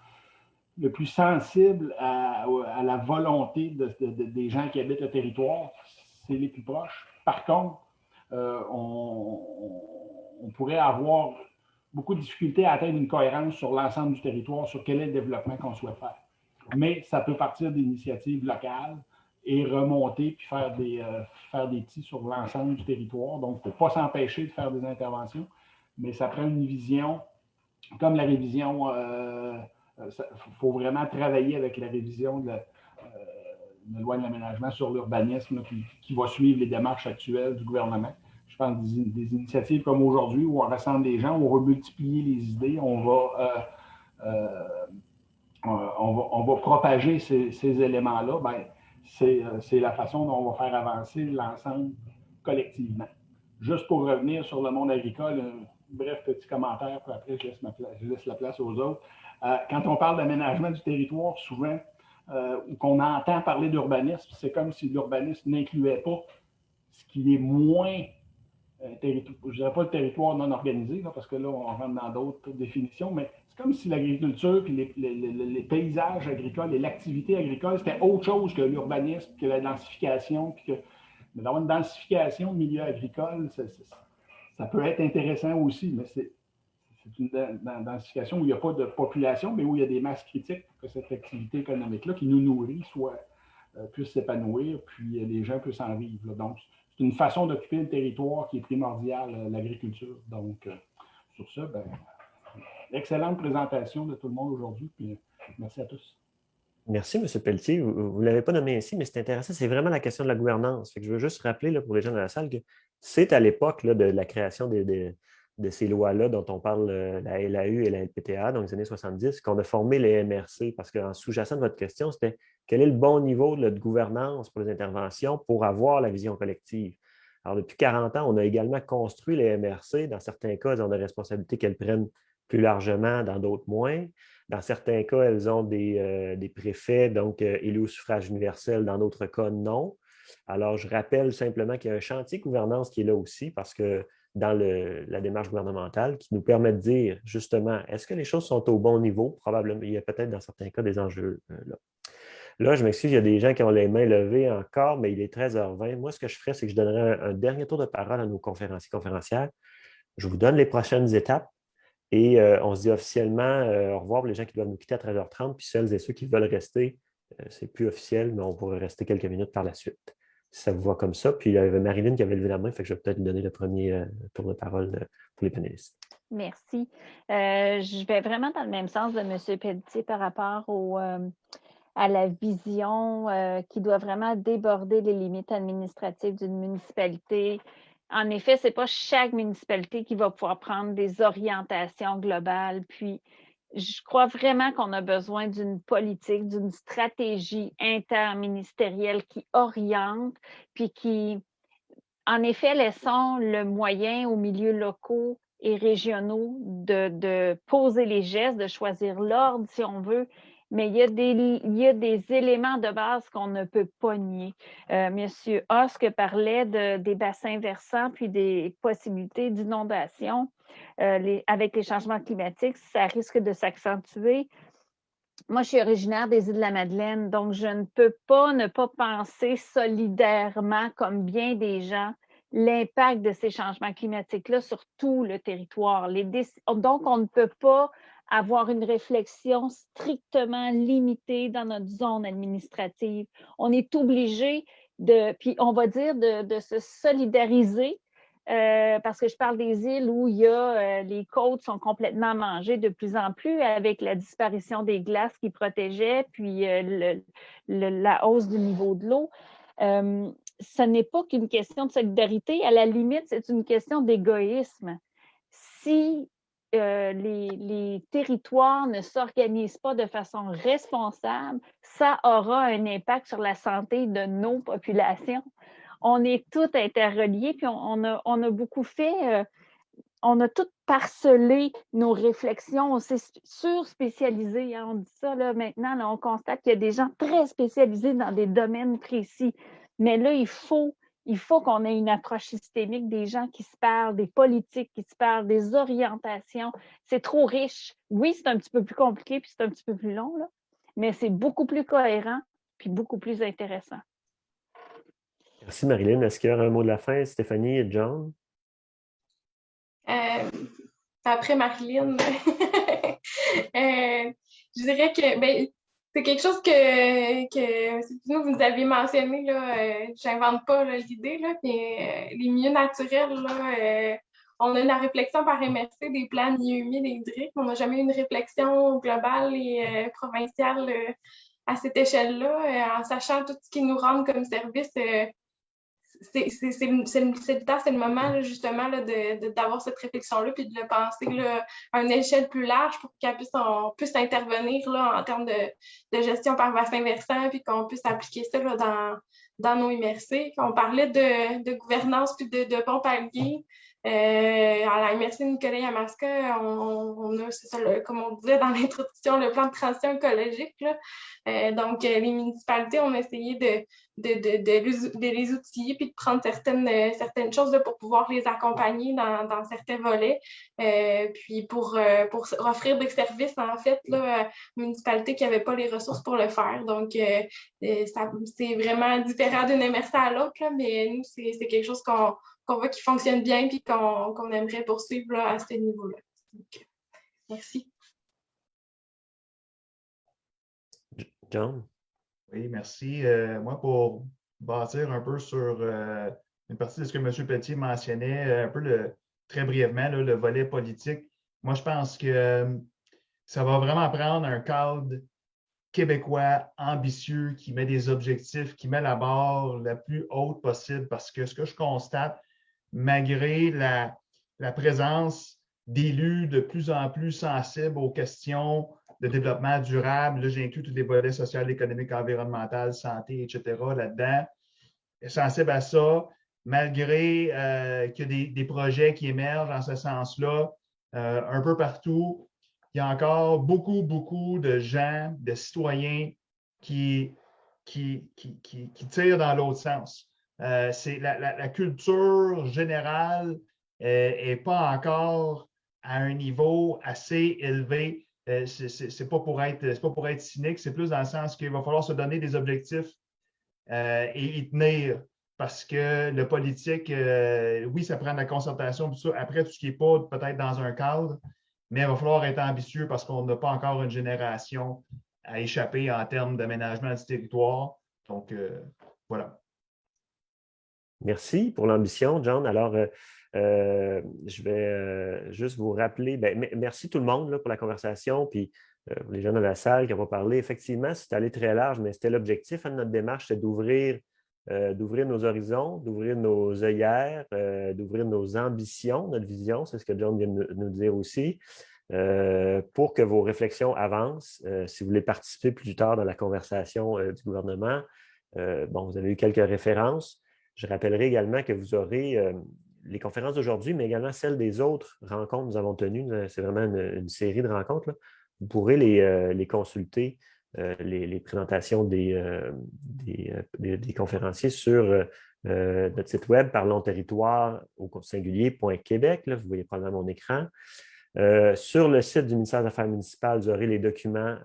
sensible à la volonté des gens qui habitent le territoire, c'est les plus proches. Par contre, on pourrait avoir beaucoup de difficultés à atteindre une cohérence sur l'ensemble du territoire, sur quel est le développement qu'on souhaite faire. Mais ça peut partir d'initiatives locales et remonter puis faire des petits sur l'ensemble du territoire. Donc, il ne faut pas s'empêcher de faire des interventions, mais ça prend une vision, comme la révision... Il faut vraiment travailler avec la révision de la loi de l'aménagement sur l'urbanisme qui va suivre les démarches actuelles du gouvernement. Je pense des initiatives comme aujourd'hui où on rassemble les gens, où on va multiplier les idées, on va propager ces éléments-là. Ben, c'est la façon dont on va faire avancer l'ensemble collectivement. Juste pour revenir sur le monde agricole, un bref petit commentaire, puis après je laisse la place aux autres. Quand on parle d'aménagement du territoire, souvent, qu'on entend parler d'urbanisme, c'est comme si l'urbanisme n'incluait pas ce qui est moins, je ne dirais pas le territoire non organisé, là, parce que là, on rentre dans d'autres définitions, mais c'est comme si l'agriculture, puis les paysages agricoles et l'activité agricole, c'était autre chose que l'urbanisme, que la densification, mais d'avoir une densification de milieu agricole, ça peut être intéressant aussi, mais c'est une densification où il n'y a pas de population, mais où il y a des masses critiques pour que cette activité économique-là, qui nous nourrit, puisse s'épanouir, puis les gens puissent en vivre. Là. Donc, c'est une façon d'occuper le territoire qui est primordiale, l'agriculture. Donc, sur ça, excellente présentation de tout le monde aujourd'hui, puis merci à tous. Merci, M. Pelletier. Vous ne l'avez pas nommé ainsi, mais c'est intéressant. C'est vraiment la question de la gouvernance. Fait que je veux juste rappeler là, pour les gens dans la salle que c'est à l'époque de la création de ces lois-là dont on parle, la LAU et la LPTA, dans les années 70, qu'on a formé les MRC, parce qu'en sous-jacent de votre question, c'était quel est le bon niveau de gouvernance pour les interventions pour avoir la vision collective. Alors, depuis 40 ans, on a également construit les MRC. Dans certains cas, elles ont des responsabilités qu'elles prennent plus largement, dans d'autres moins. Dans certains cas, elles ont des préfets, donc élus au suffrage universel, dans d'autres cas, non. Alors, je rappelle simplement qu'il y a un chantier gouvernance qui est là aussi, parce que dans la démarche gouvernementale qui nous permet de dire, justement, est-ce que les choses sont au bon niveau? Probablement, il y a peut-être dans certains cas des enjeux là. Là, je m'excuse, il y a des gens qui ont les mains levées encore, mais il est 13h20. Moi, ce que je ferais, c'est que je donnerais un dernier tour de parole à nos conférenciers, conférencières. Je vous donne les prochaines étapes et on se dit officiellement au revoir pour les gens qui doivent nous quitter à 13h30. Puis celles et ceux qui veulent rester, c'est plus officiel, mais on pourrait rester quelques minutes par la suite. Si ça vous voit comme ça. Puis il y avait Marilyn qui avait levé la main, fait que je vais peut-être lui donner le premier tour de parole pour les panélistes. Merci. Je vais vraiment dans le même sens de M. Pelletier par rapport à la vision qui doit vraiment déborder les limites administratives d'une municipalité. En effet, ce n'est pas chaque municipalité qui va pouvoir prendre des orientations globales. Puis, je crois vraiment qu'on a besoin d'une politique, d'une stratégie interministérielle qui oriente, puis qui, en effet, laissons le moyen aux milieux locaux et régionaux de poser les gestes, de choisir l'ordre si on veut, mais il y a des éléments de base qu'on ne peut pas nier. Monsieur Husk parlait des bassins versants puis des possibilités d'inondation avec les changements climatiques, ça risque de s'accentuer. Moi, je suis originaire des Îles-de-la-Madeleine, donc je ne peux pas ne pas penser solidairement, comme bien des gens, l'impact de ces changements climatiques-là sur tout le territoire. Donc, on ne peut pas avoir une réflexion strictement limitée dans notre zone administrative. On est obligé puis on va dire de se solidariser parce que je parle des îles où il y a les côtes sont complètement mangées de plus en plus avec la disparition des glaces qui protégeaient, puis la hausse du niveau de l'eau. Ce n'est pas qu'une question de solidarité. À la limite, c'est une question d'égoïsme. Si les territoires ne s'organisent pas de façon responsable, ça aura un impact sur la santé de nos populations. On est tous interreliés, puis on a beaucoup fait, on a tout parcelé nos réflexions, on s'est surspécialisé, hein, on dit ça là, maintenant, là, on constate qu'il y a des gens très spécialisés dans des domaines précis. Mais là, il faut qu'on ait une approche systémique, des gens qui se parlent, des politiques qui se parlent, des orientations. C'est trop riche. Oui, c'est un petit peu plus compliqué, puis c'est un petit peu plus long, là, mais c'est beaucoup plus cohérent, puis beaucoup plus intéressant. Merci, Marilyn. Est-ce qu'il y a un mot de la fin, Stéphanie et John? Après Marilyn, je dirais que c'est quelque chose que vous avez mentionné, là, j'invente pas l'idée, là, mais les milieux naturels, là, on a la réflexion par MRC des plans milieux humides et hydriques. On n'a jamais eu une réflexion globale et provinciale à cette échelle-là, en sachant tout ce qui nous rend comme service. C'est le temps, c'est le moment, là, justement, là, d'avoir cette réflexion-là, puis de le penser là, à une échelle plus large pour qu'on puisse intervenir là, en termes de gestion par bassin versant, puis qu'on puisse appliquer ça là, dans nos MRC. On parlait de gouvernance puis de bons paliers. À la MRC Nicolet-Yamaska, on a, c'est ça, comme on disait dans l'introduction, le plan de transition écologique. Là. Donc, les municipalités ont essayé de les outiller puis de prendre certaines choses là, pour pouvoir les accompagner dans certains volets. Puis pour offrir des services, en fait, là, aux municipalités qui n'avaient pas les ressources pour le faire. Donc, c'est vraiment différent d'une MRC à l'autre, là, mais nous, c'est quelque chose qu'on voit qui fonctionne bien et qu'on aimerait poursuivre là, à ce niveau-là. Donc, merci. John? Oui, merci. Moi, pour bâtir un peu sur une partie de ce que M. Pelletier mentionnait, un peu très brièvement, là, le volet politique, moi, je pense que ça va vraiment prendre un cadre québécois ambitieux qui met des objectifs, qui met la barre la plus haute possible parce que ce que je constate, malgré la présence d'élus de plus en plus sensibles aux questions de développement durable, là, j'ai inclus tous les volets social, économique, environnemental, santé, etc. là-dedans, sensibles à ça, malgré qu'il y a des projets qui émergent en ce sens-là, un peu partout, il y a encore beaucoup de gens, de citoyens qui tirent dans l'autre sens. C'est la culture générale n'est pas encore à un niveau assez élevé c'est pas pour être cynique, c'est plus dans le sens qu'il va falloir se donner des objectifs et y tenir. Parce que le politique, oui, ça prend de la concertation, tout ça. Après, tout ce qui n'est pas peut-être dans un cadre, mais il va falloir être ambitieux parce qu'on n'a pas encore une génération à échapper en termes d'aménagement du territoire. Donc, voilà. Merci pour l'ambition, John. Alors, je vais juste vous rappeler, merci tout le monde là, pour la conversation, puis les gens de la salle qui n'ont pas parlé. Effectivement, c'est allé très large, mais c'était l'objectif de notre démarche, c'est d'ouvrir nos horizons, d'ouvrir nos œillères, d'ouvrir nos ambitions, notre vision, c'est ce que John vient de nous dire aussi, pour que vos réflexions avancent. Si vous voulez participer plus tard dans la conversation du gouvernement, vous avez eu quelques références. Je rappellerai également que vous aurez les conférences d'aujourd'hui, mais également celles des autres rencontres que nous avons tenues. C'est vraiment une série de rencontres, là. Vous pourrez les consulter, les présentations des conférenciers sur notre site web parlonsterritoire au singulier.québec. Là, vous voyez probablement mon écran. Sur le site du ministère des Affaires municipales, vous aurez les documents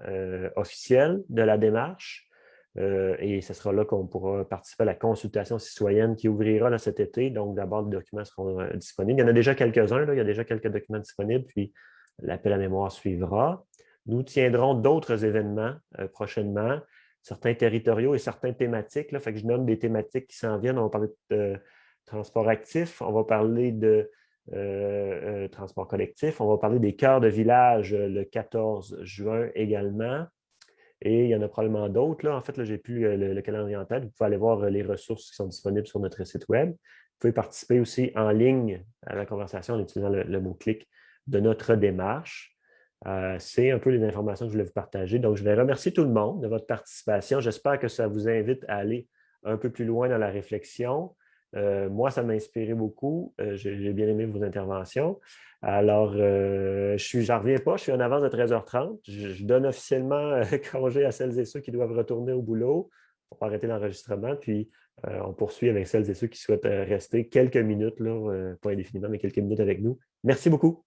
officiels de la démarche. Et ce sera là qu'on pourra participer à la consultation citoyenne qui ouvrira là, cet été. Donc, d'abord, les documents seront disponibles. Il y en a déjà quelques-uns, il y a déjà quelques documents disponibles, puis l'appel à mémoire suivra. Nous tiendrons d'autres événements prochainement, certains territoriaux et certains thématiques. Là, fait que je nomme des thématiques qui s'en viennent. On va parler de transport actif, on va parler de transport collectif, on va parler des cœurs de village le 14 juin également. Et il y en a probablement d'autres. En fait, je n'ai plus le calendrier en tête. Vous pouvez aller voir les ressources qui sont disponibles sur notre site web. Vous pouvez participer aussi en ligne à la conversation en utilisant le mot-clic de notre démarche. C'est un peu les informations que je voulais vous partager. Donc, je vais remercier tout le monde de votre participation. J'espère que ça vous invite à aller un peu plus loin dans la réflexion. Moi, ça m'a inspiré beaucoup. J'ai bien aimé vos interventions. Alors, j'en reviens pas, je suis en avance de 13h30. Je donne officiellement congé à celles et ceux qui doivent retourner au boulot. On va arrêter l'enregistrement, puis on poursuit avec celles et ceux qui souhaitent rester quelques minutes, là, pas indéfiniment, mais quelques minutes avec nous. Merci beaucoup.